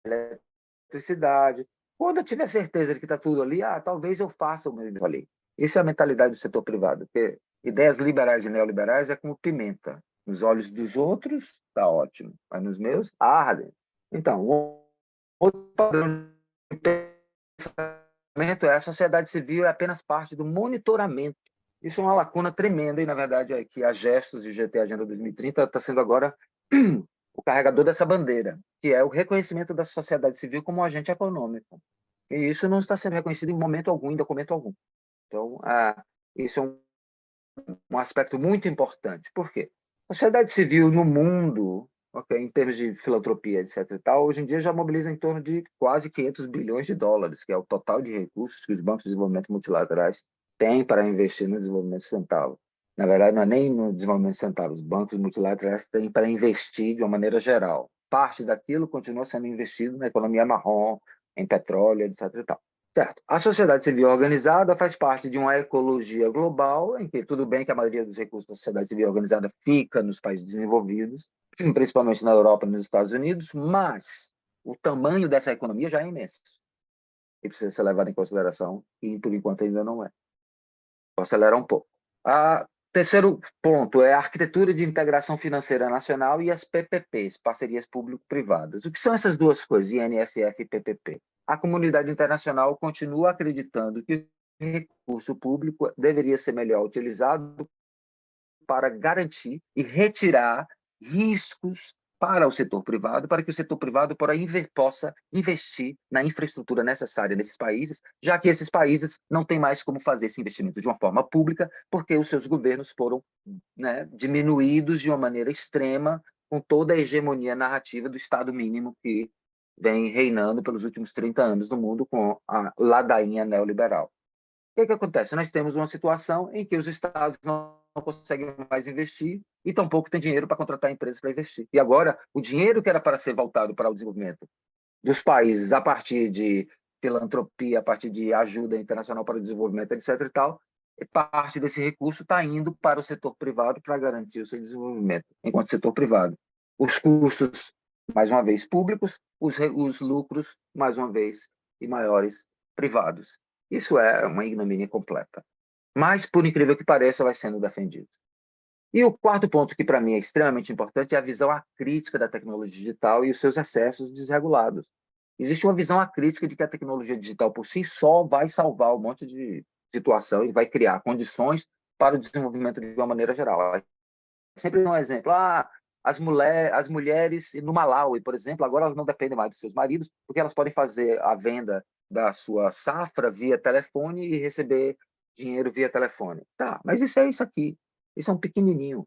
eletricidade. Quando eu tiver certeza de que está tudo ali, talvez eu faça o meu ali. Isso é a mentalidade do setor privado, porque ideias liberais e neoliberais é como pimenta. Nos olhos dos outros, está ótimo, mas nos meus, arde. Então, o outro padrão de pensamento é a sociedade civil é apenas parte do monitoramento. Isso é uma lacuna tremenda, e, na verdade, é que a Gestos e o GT Agenda 2030 está sendo agora o carregador dessa bandeira, que é o reconhecimento da sociedade civil como um agente econômico. E isso não está sendo reconhecido em momento algum, em documento algum. Então, isso é um aspecto muito importante. Por quê? A sociedade civil no mundo, okay, em termos de filantropia, etc. e tal, hoje em dia já mobiliza em torno de quase 500 bilhões de dólares, que é o total de recursos que os bancos de desenvolvimento multilaterais têm para investir no desenvolvimento sustentável. Na verdade, não é nem no desenvolvimento sustentável, os bancos multilaterais têm para investir de uma maneira geral. Parte daquilo continua sendo investido na economia marrom, em petróleo, etc. e tal. Certo. A sociedade civil organizada faz parte de uma ecologia global, em que tudo bem que a maioria dos recursos da sociedade civil organizada fica nos países desenvolvidos, principalmente na Europa e nos Estados Unidos, mas o tamanho dessa economia já é imenso. E precisa ser levado em consideração, e por enquanto ainda não é. Vou acelerar um pouco. Terceiro ponto é a arquitetura de integração financeira nacional e as PPPs, parcerias público-privadas. O que são essas duas coisas, INFF e PPP? A comunidade internacional continua acreditando que o recurso público deveria ser melhor utilizado para garantir e retirar riscos para o setor privado, para que o setor privado possa investir na infraestrutura necessária nesses países, já que esses países não têm mais como fazer esse investimento de uma forma pública, porque os seus governos foram, né, diminuídos de uma maneira extrema, com toda a hegemonia narrativa do Estado mínimo que vem reinando pelos últimos 30 anos no mundo com a ladainha neoliberal. O que acontece? Nós temos uma situação em que os estados não conseguem mais investir e tampouco tem dinheiro para contratar empresas para investir. E agora, o dinheiro que era para ser voltado para o desenvolvimento dos países a partir de filantropia, a partir de ajuda internacional para o desenvolvimento, etc. e tal, parte desse recurso está indo para o setor privado para garantir o seu desenvolvimento, enquanto setor privado. Os custos, mais uma vez, públicos, os lucros, mais uma vez, e maiores, privados. Isso é uma ignomínia completa. Mas, por incrível que pareça, vai sendo defendido. E o quarto ponto, que para mim é extremamente importante, é a visão acrítica da tecnologia digital e os seus acessos desregulados. Existe uma visão acrítica de que a tecnologia digital por si só vai salvar um monte de situação e vai criar condições para o desenvolvimento de uma maneira geral. Sempre um exemplo, as mulheres no Malawi, por exemplo, agora elas não dependem mais dos seus maridos, porque elas podem fazer a venda da sua safra via telefone e receber dinheiro via telefone. Tá, mas isso é isso aqui. Isso é um pequenininho.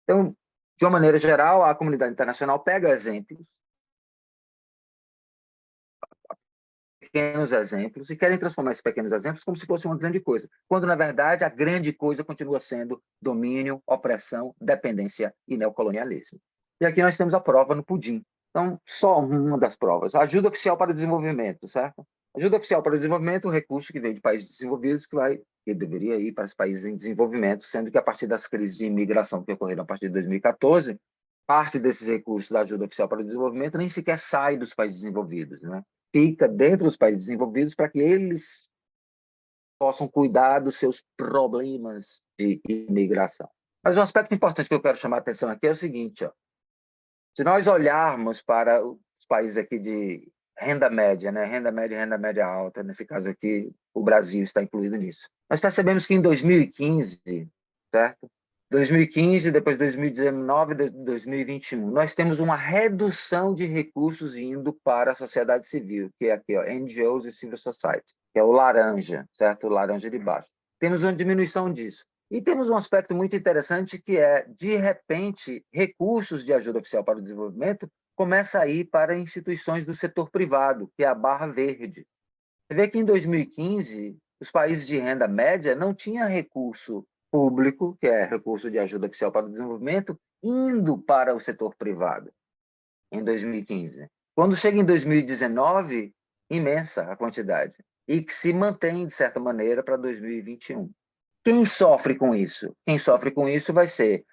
Então, de uma maneira geral, a comunidade internacional pega exemplos, pequenos exemplos, e querem transformar esses pequenos exemplos como se fosse uma grande coisa, quando, na verdade, a grande coisa continua sendo domínio, opressão, dependência e neocolonialismo. E aqui nós temos a prova no pudim. Então, só uma das provas. Ajuda oficial para o desenvolvimento, certo? Ajuda oficial para o desenvolvimento, um recurso que vem de países desenvolvidos que deveria ir para os países em desenvolvimento, sendo que a partir das crises de imigração que ocorreram a partir de 2014, parte desses recursos da ajuda oficial para o desenvolvimento nem sequer sai dos países desenvolvidos, né? Fica dentro dos países desenvolvidos para que eles possam cuidar dos seus problemas de imigração. Mas um aspecto importante que eu quero chamar a atenção aqui é o seguinte, ó. Se nós olharmos para os países aqui de renda média, né? Renda média e renda média alta, nesse caso aqui, o Brasil está incluído nisso. Nós percebemos que em 2015, certo? 2015, depois 2019, 2021, nós temos uma redução de recursos indo para a sociedade civil, que é aqui, ó, NGOs e Civil Society, que é o laranja, certo? O laranja de baixo. Temos uma diminuição disso. E temos um aspecto muito interessante que é, de repente, recursos de ajuda oficial para o desenvolvimento começam a ir para instituições do setor privado, que é a barra verde. Você vê que em 2015, os países de renda média não tinham recurso público, que é recurso de ajuda oficial para o desenvolvimento, indo para o setor privado em 2015. Quando chega em 2019, imensa a quantidade, e que se mantém, de certa maneira, para 2021. Quem sofre com isso? Quem sofre com isso vai ser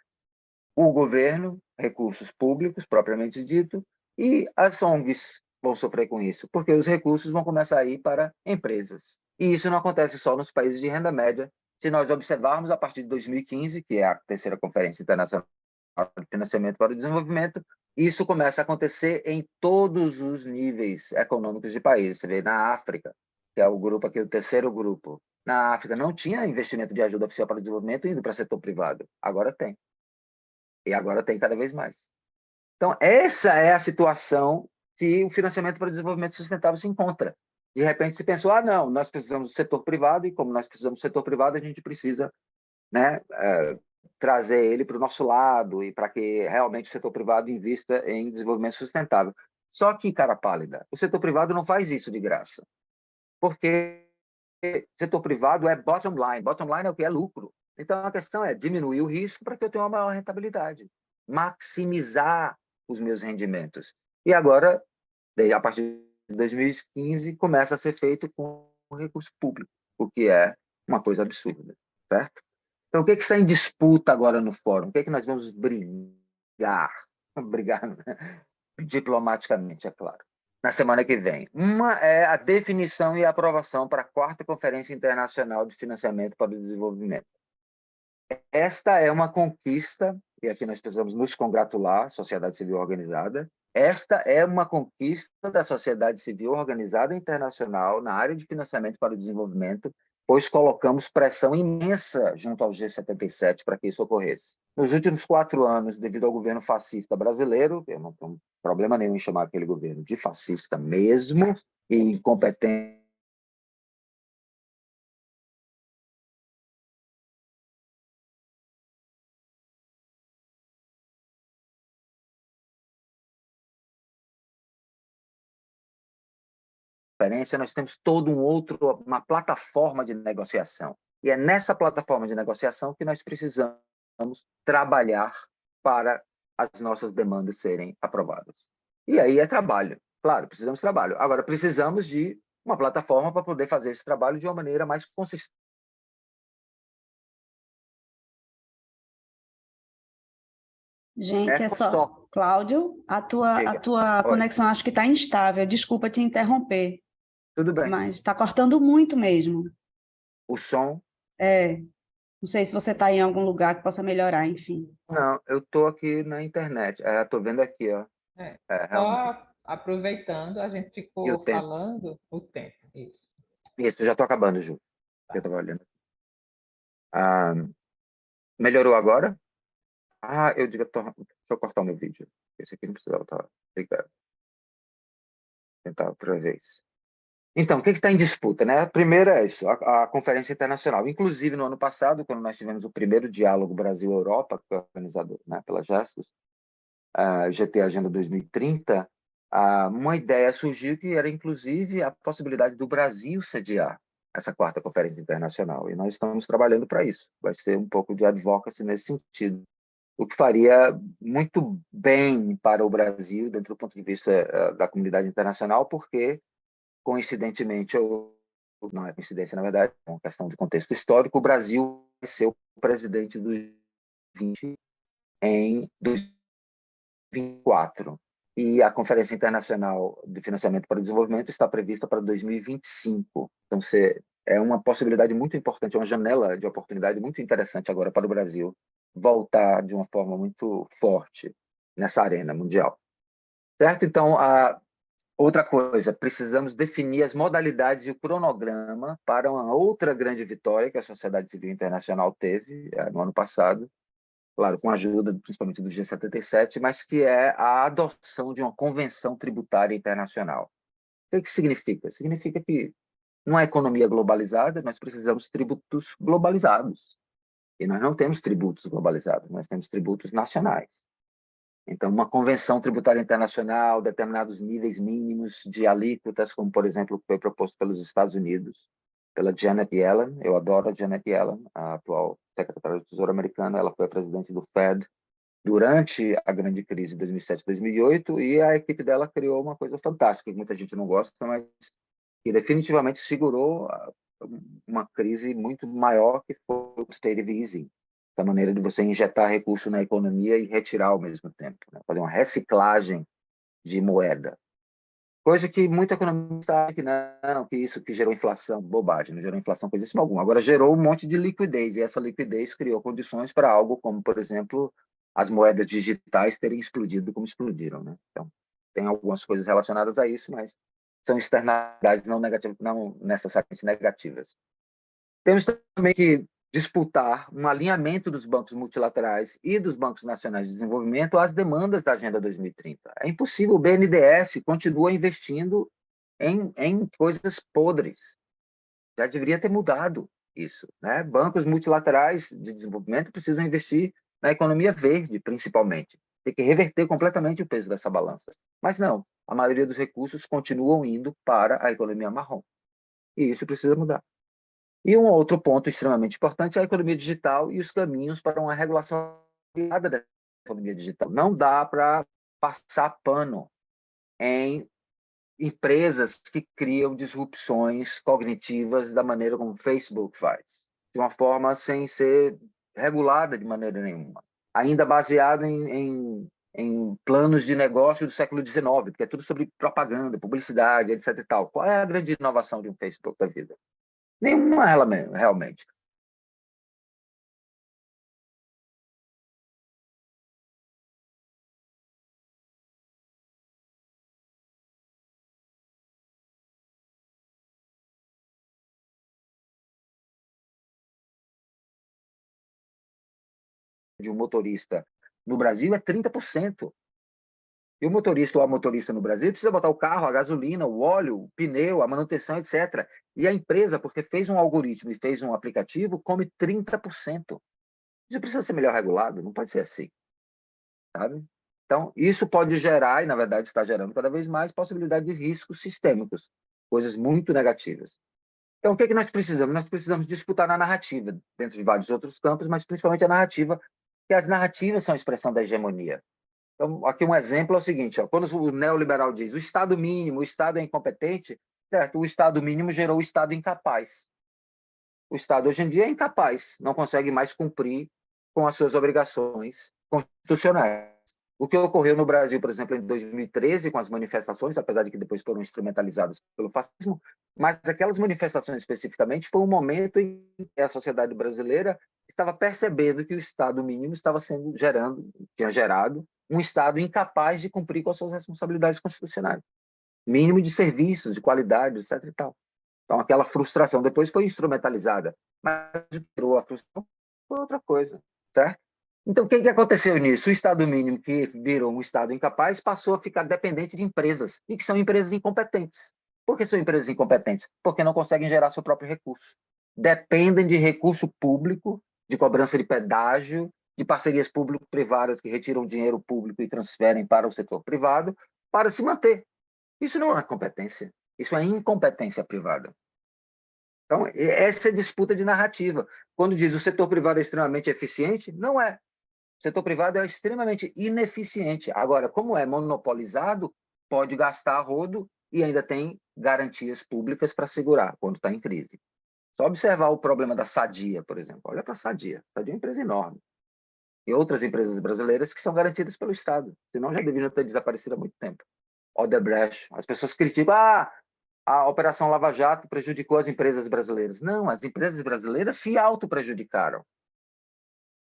o governo, recursos públicos, propriamente dito, e as ONGs vão sofrer com isso, porque os recursos vão começar a ir para empresas. E isso não acontece só nos países de renda média. Se nós observarmos, a partir de 2015, que é a terceira Conferência Internacional de Financiamento para o Desenvolvimento, isso começa a acontecer em todos os níveis econômicos de países. Você vê na África, que é o grupo aqui, o terceiro grupo. Na África não tinha investimento de ajuda oficial para o desenvolvimento indo para o setor privado. Agora tem. E agora tem cada vez mais. Então, essa é a situação que o financiamento para o desenvolvimento sustentável se encontra. De repente, se pensou, não, nós precisamos do setor privado, e como nós precisamos do setor privado, a gente precisa, né, trazer ele para o nosso lado e para que realmente o setor privado invista em desenvolvimento sustentável. Só que, cara pálida, o setor privado não faz isso de graça, porque o setor privado é bottom line. Bottom line é o que é lucro. Então, a questão é diminuir o risco para que eu tenha uma maior rentabilidade, maximizar os meus rendimentos. E agora, a partir de 2015, começa a ser feito com recurso público, o que é uma coisa absurda, certo? Então, o que está em disputa agora no fórum? O que nós vamos brigar? Brigar diplomaticamente, é claro, na semana que vem. Uma é a definição e a aprovação para a quarta Conferência Internacional de Financiamento para o Desenvolvimento. Esta é uma conquista, e aqui nós precisamos nos congratular, sociedade civil organizada. Esta é uma conquista da sociedade civil organizada internacional na área de financiamento para o desenvolvimento, pois colocamos pressão imensa junto ao G77 para que isso ocorresse. Nos últimos 4 anos, devido ao governo fascista brasileiro, eu não tenho problema nenhum em chamar aquele governo de fascista mesmo, e incompetente, nós temos todo uma plataforma de negociação. E é nessa plataforma de negociação que nós precisamos trabalhar para as nossas demandas serem aprovadas. E aí é trabalho. Claro, precisamos de trabalho. Agora, precisamos de uma plataforma para poder fazer esse trabalho de uma maneira mais consistente. Gente, é só. Cláudio, a tua conexão acho que está instável. Desculpa te interromper. Tudo bem. Mas está cortando muito mesmo. O som? Não sei se você está em algum lugar que possa melhorar, enfim. Não, eu estou aqui na internet. Estou vendo aqui, ó. Só aproveitando, a gente ficou falando o tempo. Isso, já estou acabando, Ju. Eu estava olhando. Melhorou agora? Deixa eu cortar o meu vídeo. Esse aqui não precisava estar. Obrigado. Tentar outra vez. Então, o que está em disputa, né? Primeiro é isso, a Conferência Internacional. Inclusive, no ano passado, quando nós tivemos o primeiro diálogo Brasil-Europa, que foi organizado, né, pela Gestos, GT Agenda 2030, uma ideia surgiu que era, inclusive, a possibilidade do Brasil sediar essa quarta Conferência Internacional. E nós estamos trabalhando para isso. Vai ser um pouco de advocacy nesse sentido. O que faria muito bem para o Brasil, dentro do ponto de vista da comunidade internacional, porque, coincidentemente, ou não é coincidência, na verdade, é uma questão de contexto histórico, o Brasil vai ser o presidente dos 20 em 2024. E a Conferência Internacional de Financiamento para o Desenvolvimento está prevista para 2025. Então, é uma possibilidade muito importante, uma janela de oportunidade muito interessante agora para o Brasil voltar de uma forma muito forte nessa arena mundial. Certo? Então, outra coisa, precisamos definir as modalidades e o cronograma para uma outra grande vitória que a sociedade civil internacional teve no ano passado, claro, com a ajuda principalmente do G77, mas que é a adoção de uma convenção tributária internacional. O que significa? Significa que, numa economia globalizada, nós precisamos de tributos globalizados. E nós não temos tributos globalizados, nós temos tributos nacionais. Então, uma convenção tributária internacional, determinados níveis mínimos de alíquotas, como, por exemplo, foi proposto pelos Estados Unidos, pela Janet Yellen. Eu adoro a Janet Yellen, a atual secretária do Tesouro americana. Ela foi a presidente do Fed durante a grande crise de 2007, 2008, e a equipe dela criou uma coisa fantástica, que muita gente não gosta, mas que definitivamente segurou uma crise muito maior, que foi o quantitative easing, essa maneira de você injetar recurso na economia e retirar ao mesmo tempo, né? Fazer uma reciclagem de moeda. Coisa que muita economista acha que não, que isso que gerou inflação, bobagem, não gerou inflação coisíssima alguma. Agora gerou um monte de liquidez, e essa liquidez criou condições para algo como, por exemplo, as moedas digitais terem explodido como explodiram, né? Então, tem algumas coisas relacionadas a isso, mas são externalidades não negativas, não necessariamente negativas. Temos também que disputar um alinhamento dos bancos multilaterais e dos bancos nacionais de desenvolvimento às demandas da Agenda 2030. É impossível, o BNDES continua investindo em coisas podres. Já deveria ter mudado isso, né? Bancos multilaterais de desenvolvimento precisam investir na economia verde, principalmente. Tem que reverter completamente o peso dessa balança. Mas não, a maioria dos recursos continuam indo para a economia marrom. E isso precisa mudar. E um outro ponto extremamente importante é a economia digital e os caminhos para uma regulação da economia digital. Não dá para passar pano em empresas que criam disrupções cognitivas da maneira como o Facebook faz, de uma forma sem ser regulada de maneira nenhuma, ainda baseado em planos de negócio do século XIX, porque é tudo sobre propaganda, publicidade, etc. e tal. Qual é a grande inovação de um Facebook da vida? Nenhuma, realmente. De um motorista no Brasil é 30%. E o motorista ou a motorista no Brasil precisa botar o carro, a gasolina, o óleo, o pneu, a manutenção, etc. E a empresa, porque fez um algoritmo e fez um aplicativo, come 30%. Isso precisa ser melhor regulado, não pode ser assim, sabe? Então, isso pode gerar, e na verdade está gerando cada vez mais, possibilidade de riscos sistêmicos, coisas muito negativas. Então, o que é que nós precisamos? Nós precisamos disputar na narrativa, dentro de vários outros campos, mas principalmente a narrativa, que as narrativas são a expressão da hegemonia. Então, aqui um exemplo é o seguinte, ó, quando o neoliberal diz o Estado mínimo, o Estado é incompetente, certo? O Estado mínimo gerou o Estado incapaz. O Estado hoje em dia é incapaz, não consegue mais cumprir com as suas obrigações constitucionais. O que ocorreu no Brasil, por exemplo, em 2013, com as manifestações, apesar de que depois foram instrumentalizadas pelo fascismo, mas aquelas manifestações especificamente foi um momento em que a sociedade brasileira estava percebendo que o Estado mínimo estava tinha gerado um Estado incapaz de cumprir com as suas responsabilidades constitucionais, mínimo de serviços, de qualidade, etc. E tal. Então, aquela frustração depois foi instrumentalizada, mas gerou a frustração foi outra coisa, certo? Então, o que aconteceu nisso? O Estado mínimo, que virou um Estado incapaz, passou a ficar dependente de empresas, e que são empresas incompetentes. Por que são empresas incompetentes? Porque não conseguem gerar seu próprio recurso. Dependem de recurso público, de cobrança de pedágio, de parcerias público-privadas que retiram dinheiro público e transferem para o setor privado, para se manter. Isso não é competência, isso é incompetência privada. Então, essa é a disputa de narrativa. Quando diz o setor privado é extremamente eficiente, não é. O setor privado é extremamente ineficiente. Agora, como é monopolizado, pode gastar a rodo e ainda tem garantias públicas para segurar quando está em crise. Só observar o problema da Sadia, por exemplo. Olha para a Sadia. Sadia é uma empresa enorme. E outras empresas brasileiras que são garantidas pelo Estado. Senão já deveriam ter desaparecido há muito tempo. Odebrecht. As pessoas criticam, a Operação Lava Jato prejudicou as empresas brasileiras. Não, as empresas brasileiras se auto-prejudicaram.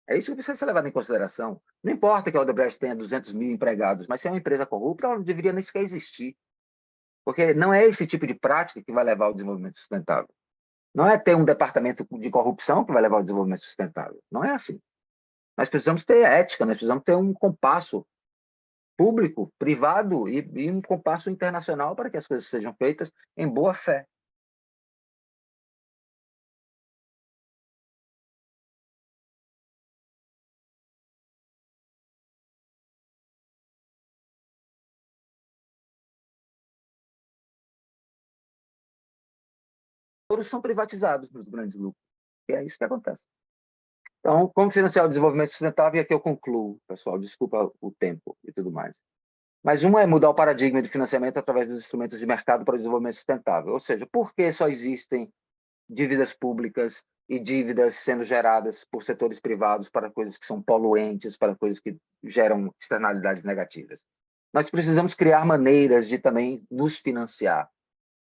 É isso que precisa ser levado em consideração. Não importa que a Odebrecht tenha 200 mil empregados, mas se é uma empresa corrupta, ela não deveria nem sequer existir. Porque não é esse tipo de prática que vai levar ao desenvolvimento sustentável. Não é ter um departamento de corrupção que vai levar ao desenvolvimento sustentável. Não é assim. Nós precisamos ter ética, nós precisamos ter um compasso público, privado e um compasso internacional para que as coisas sejam feitas em boa fé. Todos são privatizados nos grandes lucros. E é isso que acontece. Então, como financiar o desenvolvimento sustentável, e aqui eu concluo, pessoal, desculpa o tempo e tudo mais. Mas uma é mudar o paradigma de financiamento através dos instrumentos de mercado para o desenvolvimento sustentável. Ou seja, por que só existem dívidas públicas e dívidas sendo geradas por setores privados para coisas que são poluentes, para coisas que geram externalidades negativas? Nós precisamos criar maneiras de também nos financiar.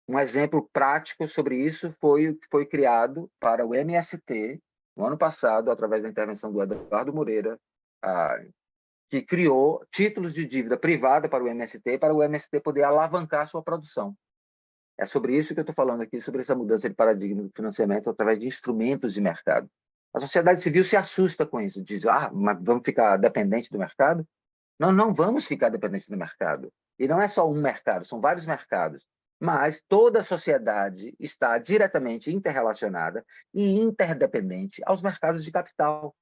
Um exemplo prático sobre isso foi o que foi criado para o MST no ano passado, através da intervenção do Eduardo Moreira, que criou títulos de dívida privada para o MST poder alavancar sua produção. É sobre isso que eu estou falando aqui, sobre essa mudança de paradigma do financiamento através de instrumentos de mercado. A sociedade civil se assusta com isso, diz, mas vamos ficar dependente do mercado? Nós não vamos ficar dependentes do mercado. E não é só um mercado, são vários mercados. Mas toda a sociedade está diretamente interrelacionada e interdependente aos mercados de capital.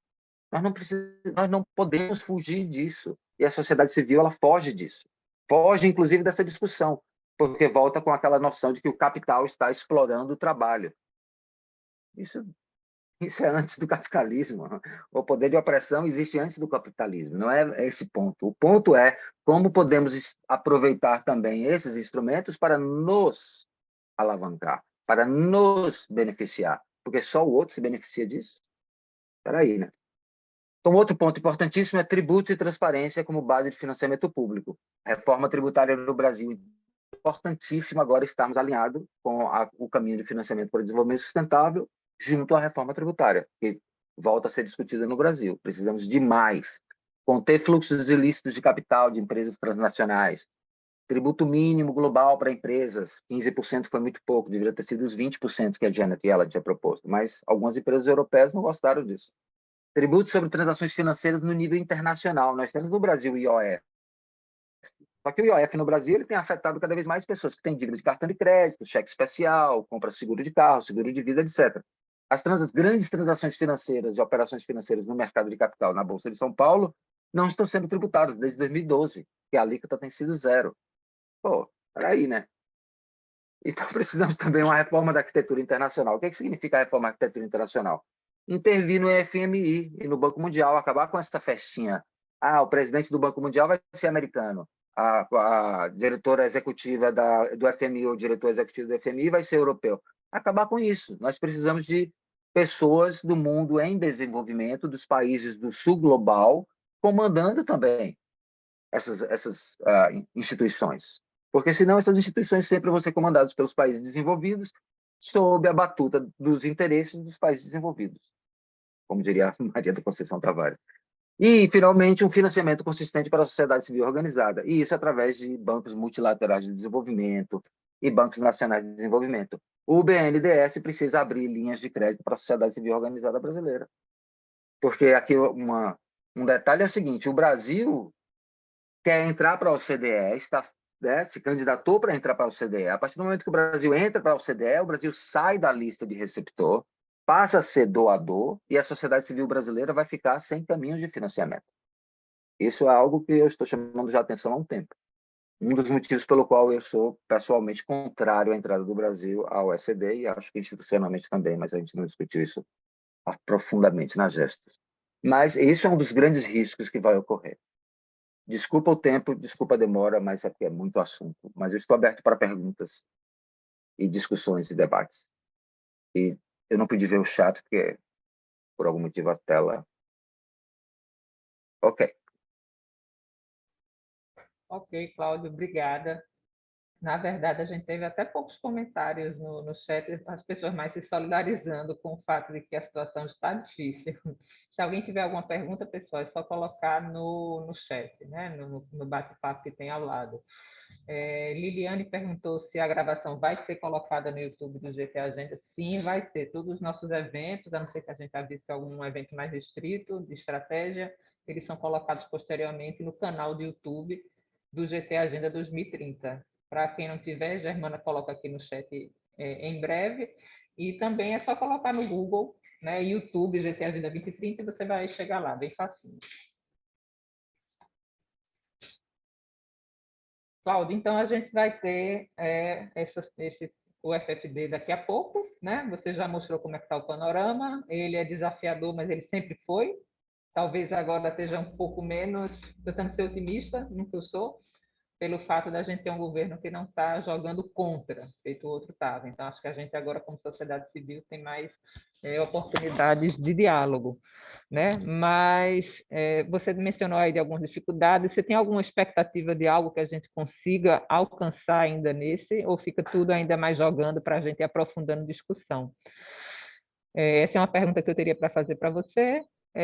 Nós não podemos fugir disso. E a sociedade civil ela foge disso. Foge, inclusive, dessa discussão, porque volta com aquela noção de que o capital está explorando o trabalho. Isso é antes do capitalismo. O poder de opressão existe antes do capitalismo, não é esse ponto. O ponto é como podemos aproveitar também esses instrumentos para nos alavancar, para nos beneficiar, porque só o outro se beneficia disso. Espera aí, né? Então, outro ponto importantíssimo é tributos e transparência como base de financiamento público. Reforma tributária no Brasil. Importantíssimo agora estarmos alinhados com o caminho de financiamento para o desenvolvimento sustentável junto à reforma tributária, que volta a ser discutida no Brasil. Precisamos de mais. Conter fluxos ilícitos de capital de empresas transnacionais. Tributo mínimo global para empresas. 15% foi muito pouco, deveria ter sido os 20% que a Janet Yellen tinha proposto, mas algumas empresas europeias não gostaram disso. Tributos sobre transações financeiras no nível internacional. Nós temos no Brasil o IOF. Só que o IOF no Brasil ele tem afetado cada vez mais pessoas que têm dívida de cartão de crédito, cheque especial, compra seguro de carro, seguro de vida, etc. As grandes transações financeiras e operações financeiras no mercado de capital na Bolsa de São Paulo não estão sendo tributadas desde 2012, que a alíquota tem sido zero. Pô, peraí, né? Então, precisamos também de uma reforma da arquitetura internacional. O que significa a reforma da arquitetura internacional? Intervir no FMI e no Banco Mundial, acabar com essa festinha. O presidente do Banco Mundial vai ser americano. A diretora executiva do FMI, ou o diretor executivo do FMI vai ser europeu. Acabar com isso. Nós precisamos de pessoas do mundo em desenvolvimento, dos países do sul global, comandando também essas instituições. Porque, senão, essas instituições sempre vão ser comandadas pelos países desenvolvidos sob a batuta dos interesses dos países desenvolvidos, como diria a Maria da Conceição Tavares. E, finalmente, um financiamento consistente para a sociedade civil organizada, e isso através de bancos multilaterais de desenvolvimento e bancos nacionais de desenvolvimento. O BNDES precisa abrir linhas de crédito para a sociedade civil organizada brasileira. Porque aqui um detalhe é o seguinte, o Brasil quer entrar para a OCDE, se candidatou para entrar para a OCDE. A partir do momento que o Brasil entra para a OCDE, o Brasil sai da lista de receptor, passa a ser doador e a sociedade civil brasileira vai ficar sem caminhos de financiamento. Isso é algo que eu estou chamando de atenção há um tempo. Um dos motivos pelo qual eu sou pessoalmente contrário à entrada do Brasil à OECD e acho que institucionalmente também, mas a gente não discutiu isso profundamente na gestos. Mas isso é um dos grandes riscos que vai ocorrer. Desculpa o tempo, desculpa a demora, mas é porque é muito assunto. Mas eu estou aberto para perguntas e discussões e debates. E eu não pude ver o chat, porque por algum motivo a tela... Ok. Ok, Cláudio, obrigada. Na verdade, a gente teve até poucos comentários no chat, as pessoas mais se solidarizando com o fato de que a situação está difícil. Se alguém tiver alguma pergunta, pessoal, é só colocar no chat, né? no bate-papo que tem ao lado. Liliane perguntou se a gravação vai ser colocada no YouTube do GT Agenda. Sim, vai ser. Todos os nossos eventos, a não ser que a gente avise algum evento mais restrito, de estratégia, eles são colocados posteriormente no canal do YouTube do GT Agenda 2030. Para quem não tiver, Germana coloca aqui no chat em breve. E também é só colocar no Google, né, YouTube GT Agenda 2030 e você vai chegar lá, bem facinho. Cláudio, então a gente vai ter esse o FFD daqui a pouco, né? Você já mostrou como é que está o panorama, ele é desafiador, mas ele sempre foi. Talvez agora esteja um pouco menos, tentando ser otimista, no que eu sou, pelo fato da gente ter um governo que não está jogando contra, feito o outro estava. Então, acho que a gente agora, como sociedade civil, tem mais oportunidades de diálogo, né? Mas você mencionou aí de algumas dificuldades. Você tem alguma expectativa de algo que a gente consiga alcançar ainda nesse, ou fica tudo ainda mais jogando para a gente ir aprofundando discussão? Essa é uma pergunta que eu teria para fazer para você.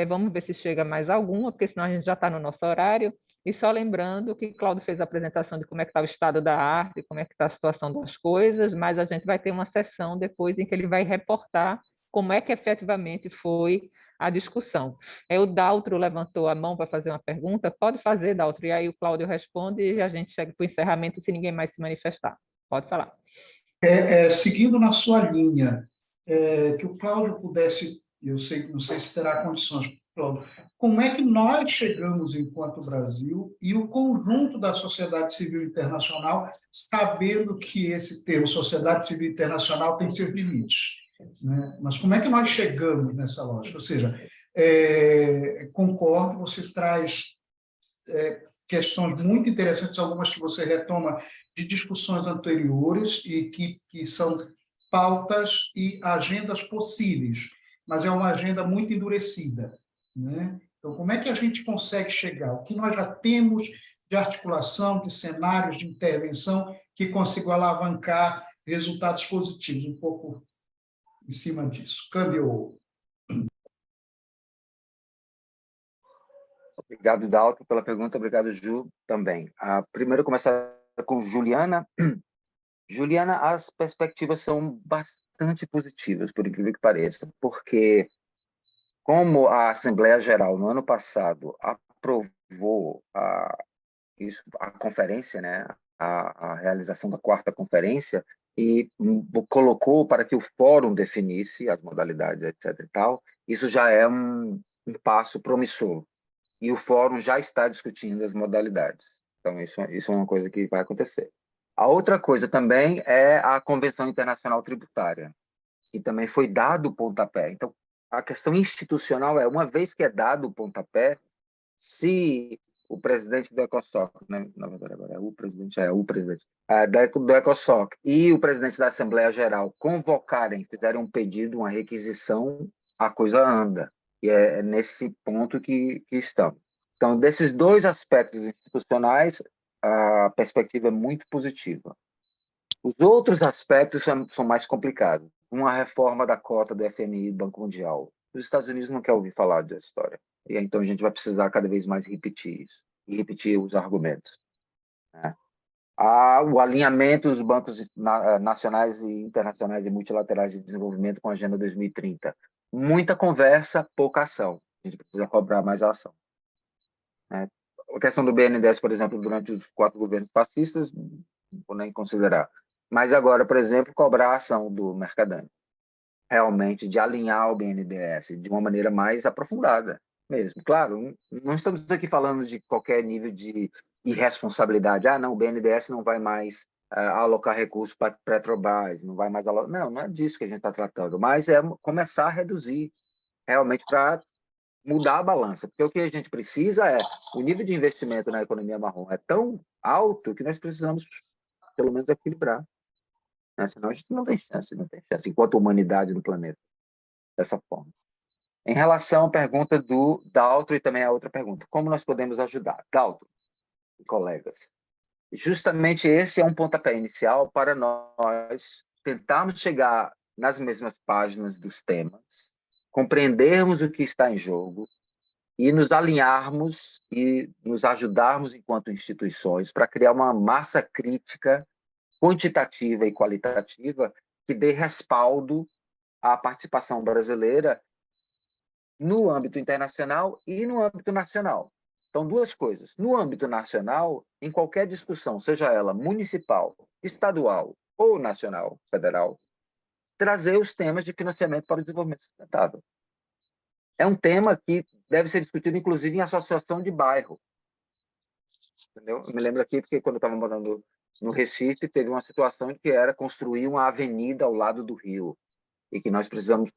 Vamos ver se chega mais alguma, porque senão a gente já está no nosso horário. E só lembrando que Cláudio fez a apresentação de como é que está o estado da arte, como é que está a situação das coisas, mas a gente vai ter uma sessão depois em que ele vai reportar como é que efetivamente foi a discussão. O Daltro levantou a mão para fazer uma pergunta. Pode fazer, Daltro, e aí o Cláudio responde e a gente chega para o encerramento se ninguém mais se manifestar. Pode falar. Seguindo na sua linha, que o Cláudio pudesse, eu sei que não sei se terá condições, Cláudio, como é que nós chegamos enquanto Brasil e o conjunto da sociedade civil internacional, sabendo que esse termo sociedade civil internacional tem seus limites, né? Mas como é que nós chegamos nessa lógica? Ou seja, concordo, você traz questões muito interessantes, algumas que você retoma de discussões anteriores e que são pautas e agendas possíveis, mas é uma agenda muito endurecida, né? Então, como é que a gente consegue chegar? O que nós já temos de articulação, de cenários de intervenção que consigam alavancar resultados positivos, um pouco em cima disso. Câmbio. Obrigado, Dalton, pela pergunta. Obrigado, Ju, também. Primeiro, começar com Juliana. Juliana, as perspectivas são bastante positivas, por incrível que pareça, porque como a Assembleia Geral, no ano passado, aprovou a conferência, né, a realização da quarta conferência, e colocou para que o fórum definisse as modalidades, etc. e tal, isso já é um passo promissor. E o fórum já está discutindo as modalidades. Então, isso é uma coisa que vai acontecer. A outra coisa também é a Convenção Internacional Tributária, que também foi dado o pontapé. Então, a questão institucional é, uma vez que é dado o pontapé, se o presidente do ECOSOC, né, na verdade agora o presidente do ECOSOC e o presidente da Assembleia Geral convocarem, fizerem um pedido, uma requisição, a coisa anda. E é nesse ponto que estamos. Então, desses dois aspectos institucionais, a perspectiva é muito positiva. Os outros aspectos são mais complicados. Uma reforma da cota do FMI, do Banco Mundial. Os Estados Unidos não querem ouvir falar dessa história. E então a gente vai precisar cada vez mais repetir isso e repetir os argumentos, né? O alinhamento dos bancos nacionais e internacionais e multilaterais de desenvolvimento com a Agenda 2030. Muita conversa, pouca ação. A gente precisa cobrar mais ação, né? A questão do BNDES, por exemplo, durante os 4 governos fascistas, não vou nem considerar. Mas agora, por exemplo, cobrar a ação do Mercadante, realmente de alinhar o BNDES de uma maneira mais aprofundada mesmo. Claro, não estamos aqui falando de qualquer nível de irresponsabilidade. Não, o BNDES não vai mais alocar recursos para Petrobras, não vai mais alocar... Não é disso que a gente está tratando, mas é começar a reduzir, realmente, para mudar a balança, porque o que a gente precisa o nível de investimento na economia marrom é tão alto que nós precisamos, pelo menos, equilibrar, né? Senão a gente não tem chance, enquanto humanidade no planeta, dessa forma. Em relação à pergunta do Daltro e também a outra pergunta, como nós podemos ajudar? Daltro e colegas, justamente esse é um pontapé inicial para nós tentarmos chegar nas mesmas páginas dos temas, compreendermos o que está em jogo e nos alinharmos e nos ajudarmos enquanto instituições para criar uma massa crítica quantitativa e qualitativa que dê respaldo à participação brasileira no âmbito internacional e no âmbito nacional. Então, duas coisas. No âmbito nacional, em qualquer discussão, seja ela municipal, estadual ou nacional, federal, trazer os temas de financiamento para o desenvolvimento sustentável. É um tema que deve ser discutido, inclusive, em associação de bairro. Entendeu? Eu me lembro aqui, porque quando eu estava morando no Recife, teve uma situação que era construir uma avenida ao lado do rio, e que nós precisamos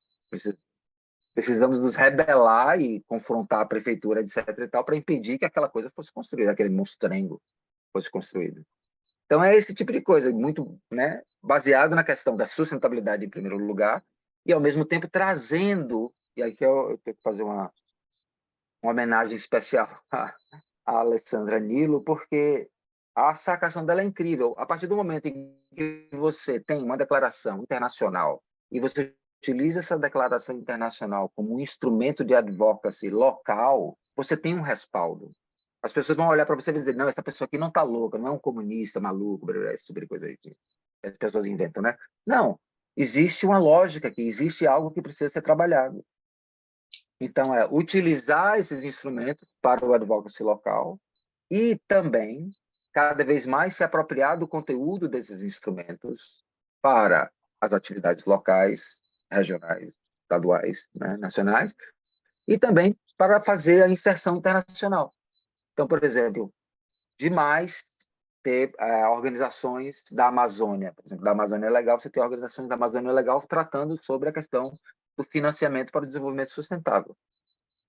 nos rebelar e confrontar a prefeitura, etc. e tal, para impedir que aquela coisa fosse construída, aquele monstrengo fosse construído. Então, é esse tipo de coisa, muito, né, baseado na questão da sustentabilidade, em primeiro lugar, e, ao mesmo tempo, trazendo, e aí que eu tenho que fazer uma homenagem especial à Alessandra Nilo, porque a sacação dela é incrível. A partir do momento em que você tem uma declaração internacional e você utiliza essa declaração internacional como um instrumento de advocacy local, você tem um respaldo. As pessoas vão olhar para você e dizer, não, essa pessoa aqui não está louca, não é um comunista, maluco, esse tipo de coisa aí que as pessoas inventam, né? Não, existe uma lógica aqui, existe algo que precisa ser trabalhado. Então, é utilizar esses instrumentos para o advocacy local e também, cada vez mais, se apropriar do conteúdo desses instrumentos para as atividades locais, regionais, estaduais, né, nacionais, e também para fazer a inserção internacional. Então, por exemplo, demais ter organizações da Amazônia. Por exemplo, da Amazônia Legal, você tem organizações da Amazônia Legal tratando sobre a questão do financiamento para o desenvolvimento sustentável.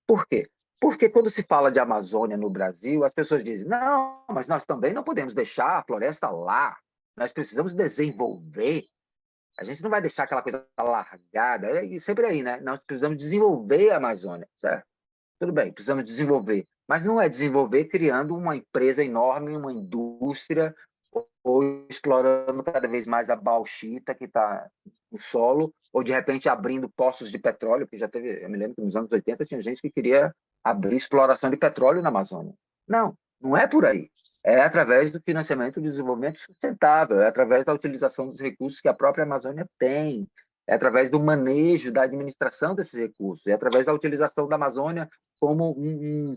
Por quê? Porque quando se fala de Amazônia no Brasil, as pessoas dizem, não, mas nós também não podemos deixar a floresta lá, nós precisamos desenvolver, a gente não vai deixar aquela coisa largada, e sempre aí, né? Nós precisamos desenvolver a Amazônia, certo? Tudo bem, precisamos desenvolver, mas não é desenvolver criando uma empresa enorme, uma indústria, ou explorando cada vez mais a bauxita que está no solo, ou de repente abrindo poços de petróleo, que já teve, eu me lembro que nos anos 80 tinha gente que queria abrir exploração de petróleo na Amazônia. Não, não é por aí. É através do financiamento do desenvolvimento sustentável, é através da utilização dos recursos que a própria Amazônia tem, é através do manejo, da administração desses recursos, é através da utilização da Amazônia como um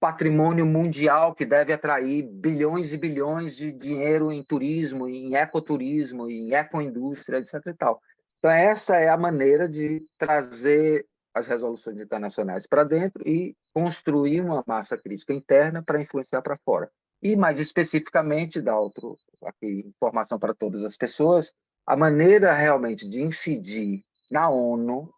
patrimônio mundial que deve atrair bilhões e bilhões de dinheiro em turismo, em ecoturismo, em ecoindústria, etc. e tal. Então, essa é a maneira de trazer as resoluções internacionais para dentro e construir uma massa crítica interna para influenciar para fora. E, mais especificamente, dar aqui, informação para todas as pessoas, a maneira realmente de incidir na ONU,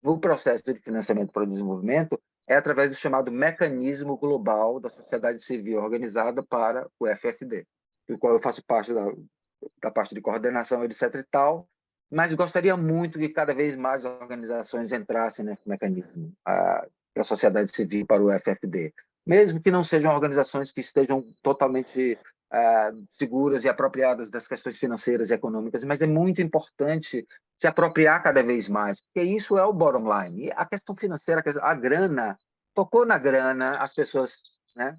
no processo de financiamento para o desenvolvimento, é através do chamado Mecanismo Global da Sociedade Civil Organizada para o FFD, do qual eu faço parte da parte de coordenação, etc. e tal, mas gostaria muito que cada vez mais organizações entrassem nesse mecanismo da sociedade civil para o FFD, mesmo que não sejam organizações que estejam totalmente seguras e apropriadas das questões financeiras e econômicas, mas é muito importante se apropriar cada vez mais, porque isso é o bottom line. E a questão financeira, a grana, tocou na grana, as pessoas, né,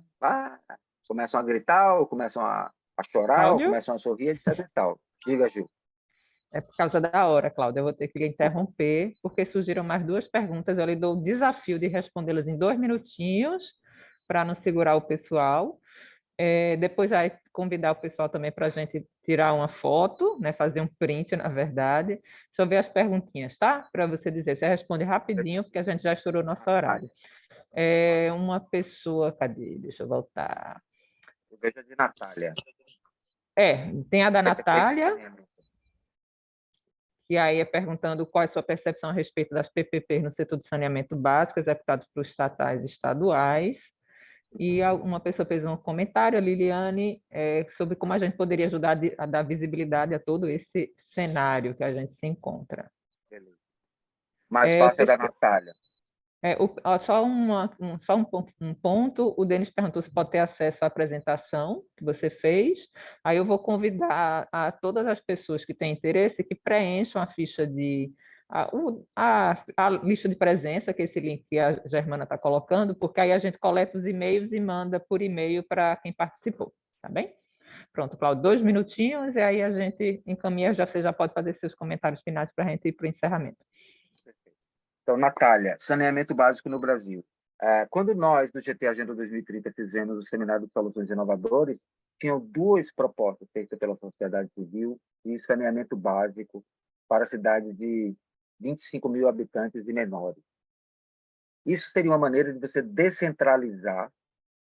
começam a gritar, ou começam a chorar, ou Cláudio? começam a sorrir, etc. e tal. Diga, Gil. É por causa da hora, Cláudia. Eu vou ter que lhe interromper, porque surgiram mais duas perguntas. Eu lhe dou o desafio de respondê-las em 2 minutinhos, para não segurar o pessoal. Depois vai convidar o pessoal também para a gente tirar uma foto, né? Fazer um print, na verdade. Deixa eu ver as perguntinhas, tá? Para você dizer. Você responde rapidinho, porque a gente já estourou nosso horário. Uma pessoa, cadê? Deixa eu voltar. Eu vejo a de Natália. Tem a da Natália, que aí é perguntando qual é a sua percepção a respeito das PPPs no setor de saneamento básico, executados por estatais e estaduais. E uma pessoa fez um comentário, a Liliane, sobre como a gente poderia ajudar a dar visibilidade a todo esse cenário que a gente se encontra. Mais fácil é da Natália. Só um ponto, o Denis perguntou se pode ter acesso à apresentação que você fez. Aí eu vou convidar a todas as pessoas que têm interesse que preencham a ficha a lista de presença, que é esse link que a Germana está colocando, porque aí a gente coleta os e-mails e manda por e-mail para quem participou, tá bem? Pronto, Cláudio, 2 minutinhos, e aí a gente encaminha, você já pode fazer seus comentários finais para a gente ir para o encerramento. Então, Natália, saneamento básico no Brasil. Quando nós, do GT Agenda 2030, fizemos o Seminário de Soluções Inovadoras, tinham 2 propostas feitas pela sociedade civil de saneamento básico para cidades de 25 mil habitantes e menores. Isso seria uma maneira de você descentralizar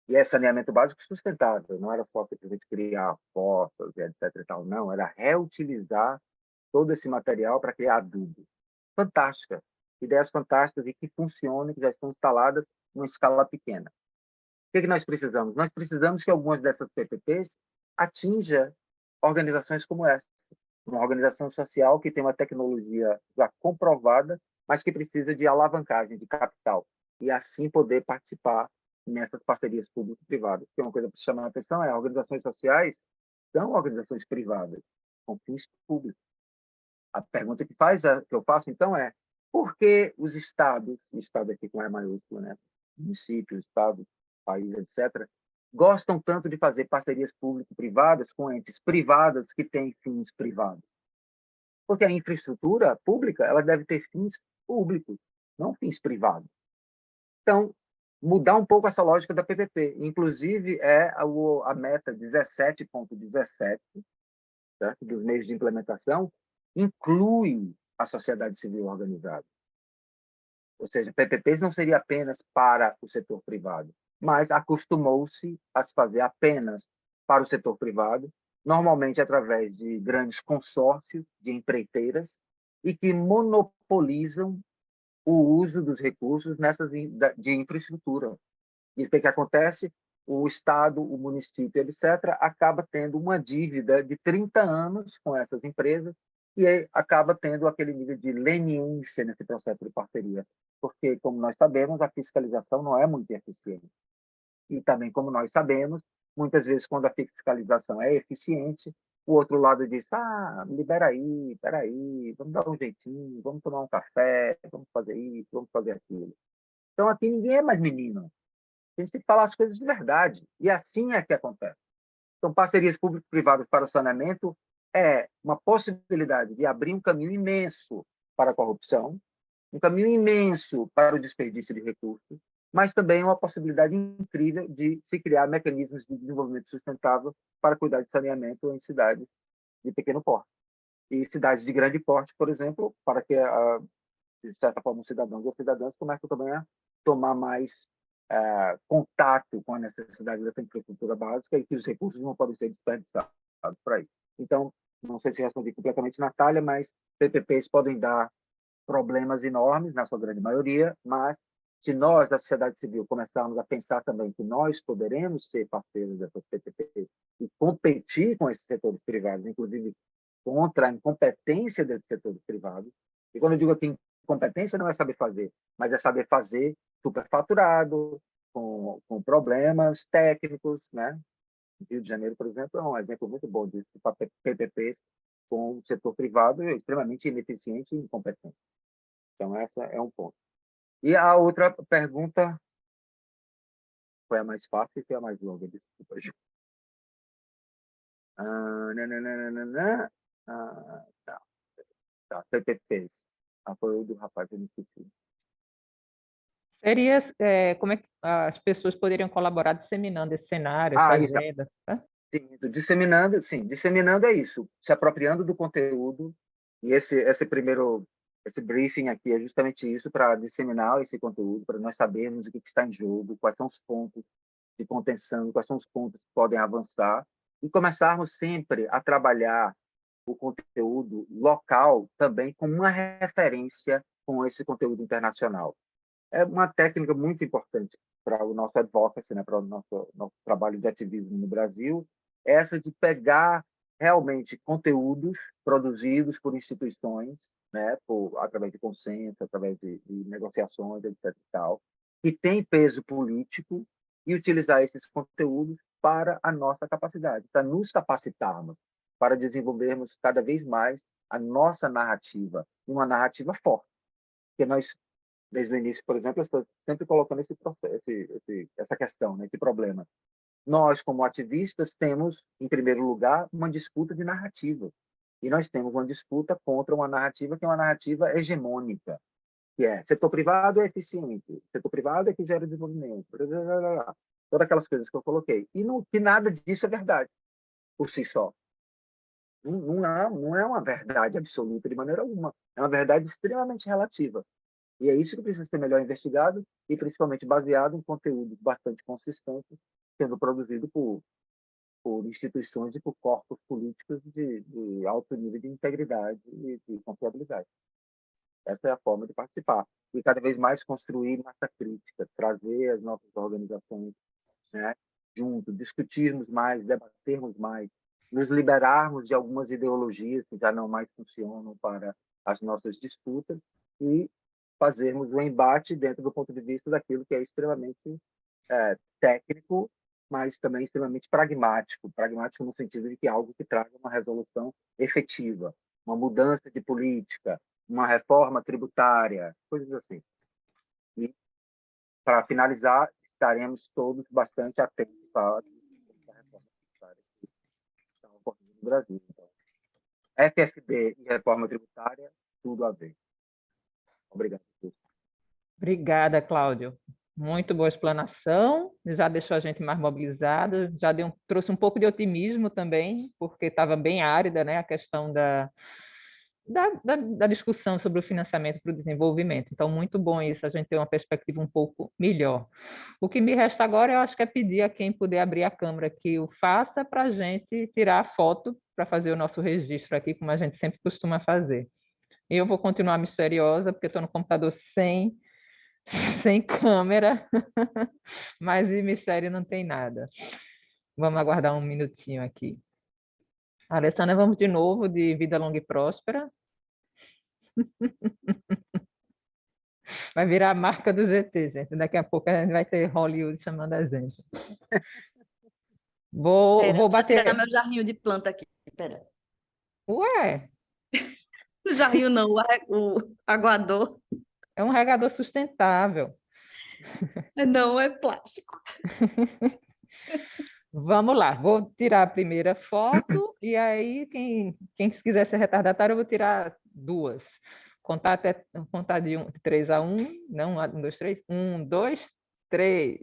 E é saneamento básico sustentável, não era só simplesmente criar fossas, etc. e tal, não, era reutilizar todo esse material para criar adubo. Fantástica, ideias fantásticas e que funcionam, que já estão instaladas em uma escala pequena. O que nós precisamos? Nós precisamos que algumas dessas PPPs atinja organizações como essa, uma organização social que tem uma tecnologia já comprovada, mas que precisa de alavancagem de capital, e assim poder participar nessas parcerias público-privadas. Porque uma coisa para chamar a atenção é organizações sociais são organizações privadas, com fins públicos. A pergunta que eu faço, então, é por que os estados, o estado aqui com E maiúsculo, né? Municípios, estados, país, etc., gostam tanto de fazer parcerias público-privadas com entes privadas que têm fins privados? Porque a infraestrutura pública ela deve ter fins públicos, não fins privados. Então, mudar um pouco essa lógica da PPP. Inclusive, a meta 17.17, certo? Dos meios de implementação, inclui a sociedade civil organizada. Ou seja, PPPs não seria apenas para o setor privado, mas acostumou-se a se fazer apenas para o setor privado, normalmente através de grandes consórcios de empreiteiras e que monopolizam o uso dos recursos de infraestrutura. E o que acontece? O Estado, o município, etc., acaba tendo uma dívida de 30 anos com essas empresas e acaba tendo aquele nível de leniência nesse processo de parceria. Porque, como nós sabemos, a fiscalização não é muito eficiente. E também, como nós sabemos, muitas vezes, quando a fiscalização é eficiente, o outro lado diz, libera aí, peraí, vamos dar um jeitinho, vamos tomar um café, vamos fazer isso, vamos fazer aquilo. Então, aqui ninguém é mais menino. A gente tem que falar as coisas de verdade. E assim é que acontece. Então, parcerias público-privadas para o saneamento é uma possibilidade de abrir um caminho imenso para a corrupção, um caminho imenso para o desperdício de recursos, mas também uma possibilidade incrível de se criar mecanismos de desenvolvimento sustentável para cuidar de saneamento em cidades de pequeno porte. E cidades de grande porte, por exemplo, para que, de certa forma, os cidadãos ou cidadãs comecem também a tomar mais contato com a necessidade dessa infraestrutura básica e que os recursos não podem ser desperdiçados para isso. Então, não sei se respondi completamente, Natália, mas PPPs podem dar problemas enormes, na sua grande maioria, mas se nós, da sociedade civil, começarmos a pensar também que nós poderemos ser parceiros dessas PPPs e competir com esses setores privados, inclusive contra a incompetência desses setores privados, e quando eu digo aqui incompetência, não é saber fazer, mas é saber fazer superfaturado, com problemas técnicos, né? Rio de Janeiro, por exemplo, é um exemplo muito bom disso, para PPPs com o setor privado extremamente ineficiente e incompetente. Então, essa é um ponto. E a outra pergunta foi a mais fácil e foi a mais longa, desculpa, Ju. Tá, PPPs. Foi o do rapaz, eu me esqueci. Seria como é que as pessoas poderiam colaborar disseminando esse cenário, essa Então. agenda? Né? Sim, disseminando é isso, se apropriando do conteúdo, e esse briefing aqui é justamente isso, para disseminar esse conteúdo, para nós sabermos o que está em jogo, quais são os pontos de contenção, quais são os pontos que podem avançar, e começarmos sempre a trabalhar o conteúdo local também como uma referência com esse conteúdo internacional. É uma técnica muito importante para o nosso advocacy, né, para o nosso trabalho de ativismo no Brasil, essa de pegar realmente conteúdos produzidos por instituições, né, através de consenso, através de negociações, etc. e tal, que tem peso político, e utilizar esses conteúdos para a nossa capacidade, para nos capacitarmos, para desenvolvermos cada vez mais a nossa narrativa, uma narrativa forte, porque nós desde o início, por exemplo, eu estou sempre colocando essa questão, né, esse problema. Nós, como ativistas, temos, em primeiro lugar, uma disputa de narrativa. E nós temos uma disputa contra uma narrativa que é uma narrativa hegemônica, que é setor privado é eficiente, setor privado é que gera desenvolvimento, blá, blá, blá, blá. Todas aquelas coisas que eu coloquei. E que nada disso é verdade, por si só. Não é uma verdade absoluta de maneira alguma. É uma verdade extremamente relativa. E é isso que precisa ser melhor investigado e principalmente baseado em conteúdos bastante consistentes sendo produzido por instituições e por corpos políticos de alto nível de integridade e de confiabilidade. Essa é a forma de participar. E cada vez mais construir massa crítica, trazer as nossas organizações, né, junto, discutirmos mais, debatermos mais, nos liberarmos de algumas ideologias que já não mais funcionam para as nossas disputas e fazermos um embate dentro do ponto de vista daquilo que é extremamente técnico, mas também extremamente pragmático no sentido de que é algo que traga uma resolução efetiva, uma mudança de política, uma reforma tributária, coisas assim. E, para finalizar, estaremos todos bastante atentos à reforma tributária que está ocorrendo no Brasil. Então, FFD e reforma tributária, tudo a ver. Obrigado. Obrigada, Cláudio. Muito boa explanação, já deixou a gente mais mobilizado, já trouxe um pouco de otimismo também, porque estava bem árida, né, a questão da discussão sobre o financiamento para o desenvolvimento. Então, muito bom isso, a gente ter uma perspectiva um pouco melhor. O que me resta agora, eu acho que é pedir a quem puder abrir a câmera que o faça para a gente tirar a foto, para fazer o nosso registro aqui, como a gente sempre costuma fazer. Eu vou continuar misteriosa, porque estou no computador sem câmera, mas de mistério não tem nada. Vamos aguardar um minutinho aqui. Alessandra, vamos de novo de Vida Longa e Próspera. Vai virar a marca do GT, gente. Daqui a pouco a gente vai ter Hollywood chamando a gente. Vou bater... tirar meu jarrinho de planta aqui. Espera. Ué? O jarrinho não, o aguador. É um regador sustentável. Não, é plástico. Vamos lá, vou tirar a primeira foto e aí quem quiser ser retardatário, eu vou tirar duas. Contar de 3 a 1, não, 1, 2, 3. 1, 2, 3.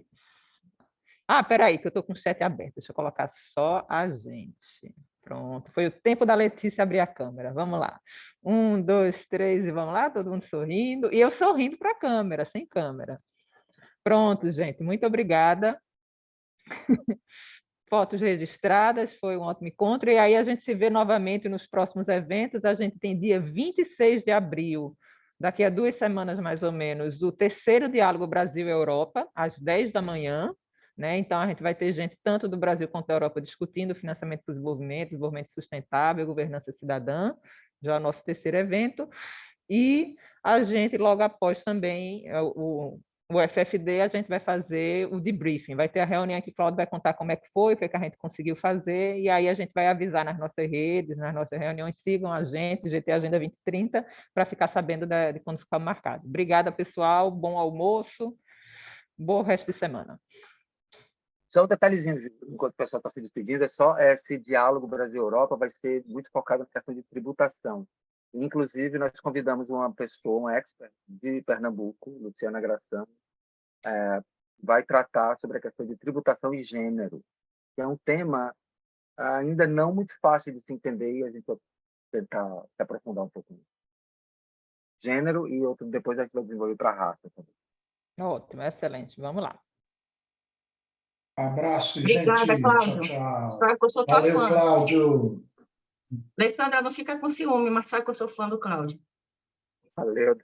Ah, peraí, que eu estou com o chat aberto. Deixa eu colocar só a gente. Pronto, foi o tempo da Letícia abrir a câmera. Vamos lá. 1, 2, 3 e vamos lá, todo mundo sorrindo. E eu sorrindo para a câmera, sem câmera. Pronto, gente, muito obrigada. Fotos registradas, foi um ótimo encontro. E aí a gente se vê novamente nos próximos eventos. A gente tem dia 26 de abril, daqui a 2 semanas mais ou menos, o terceiro Diálogo Brasil-Europa, às 10 da manhã. Né? Então, a gente vai ter gente tanto do Brasil quanto da Europa discutindo financiamento do desenvolvimento sustentável, governança cidadã, já é o nosso terceiro evento. E a gente, logo após também, o FFD, a gente vai fazer o debriefing, vai ter a reunião que o Cláudio vai contar como é que foi, o que a gente conseguiu fazer, e aí a gente vai avisar nas nossas redes, nas nossas reuniões, sigam a gente, GT Agenda 2030, para ficar sabendo de quando ficar marcado. Obrigada, pessoal, bom almoço, bom resto de semana. Só um detalhezinho, enquanto o pessoal está se despedindo, é só esse diálogo Brasil-Europa vai ser muito focado na questão de tributação. Inclusive, nós convidamos uma pessoa, um expert de Pernambuco, Luciana Graçano, vai tratar sobre a questão de tributação e gênero, que é um tema ainda não muito fácil de se entender e a gente vai tentar se aprofundar um pouco nisso. Gênero e outro, depois a gente vai desenvolver para a raça também. Ótimo, excelente. Vamos lá. Abraço, Obrigada, gente. Cláudio. Tchau, tchau. Sabe que eu sou tua Valeu, fã. Cláudio. Alessandra, não fica com ciúme, mas sabe que eu sou fã do Cláudio. Valeu.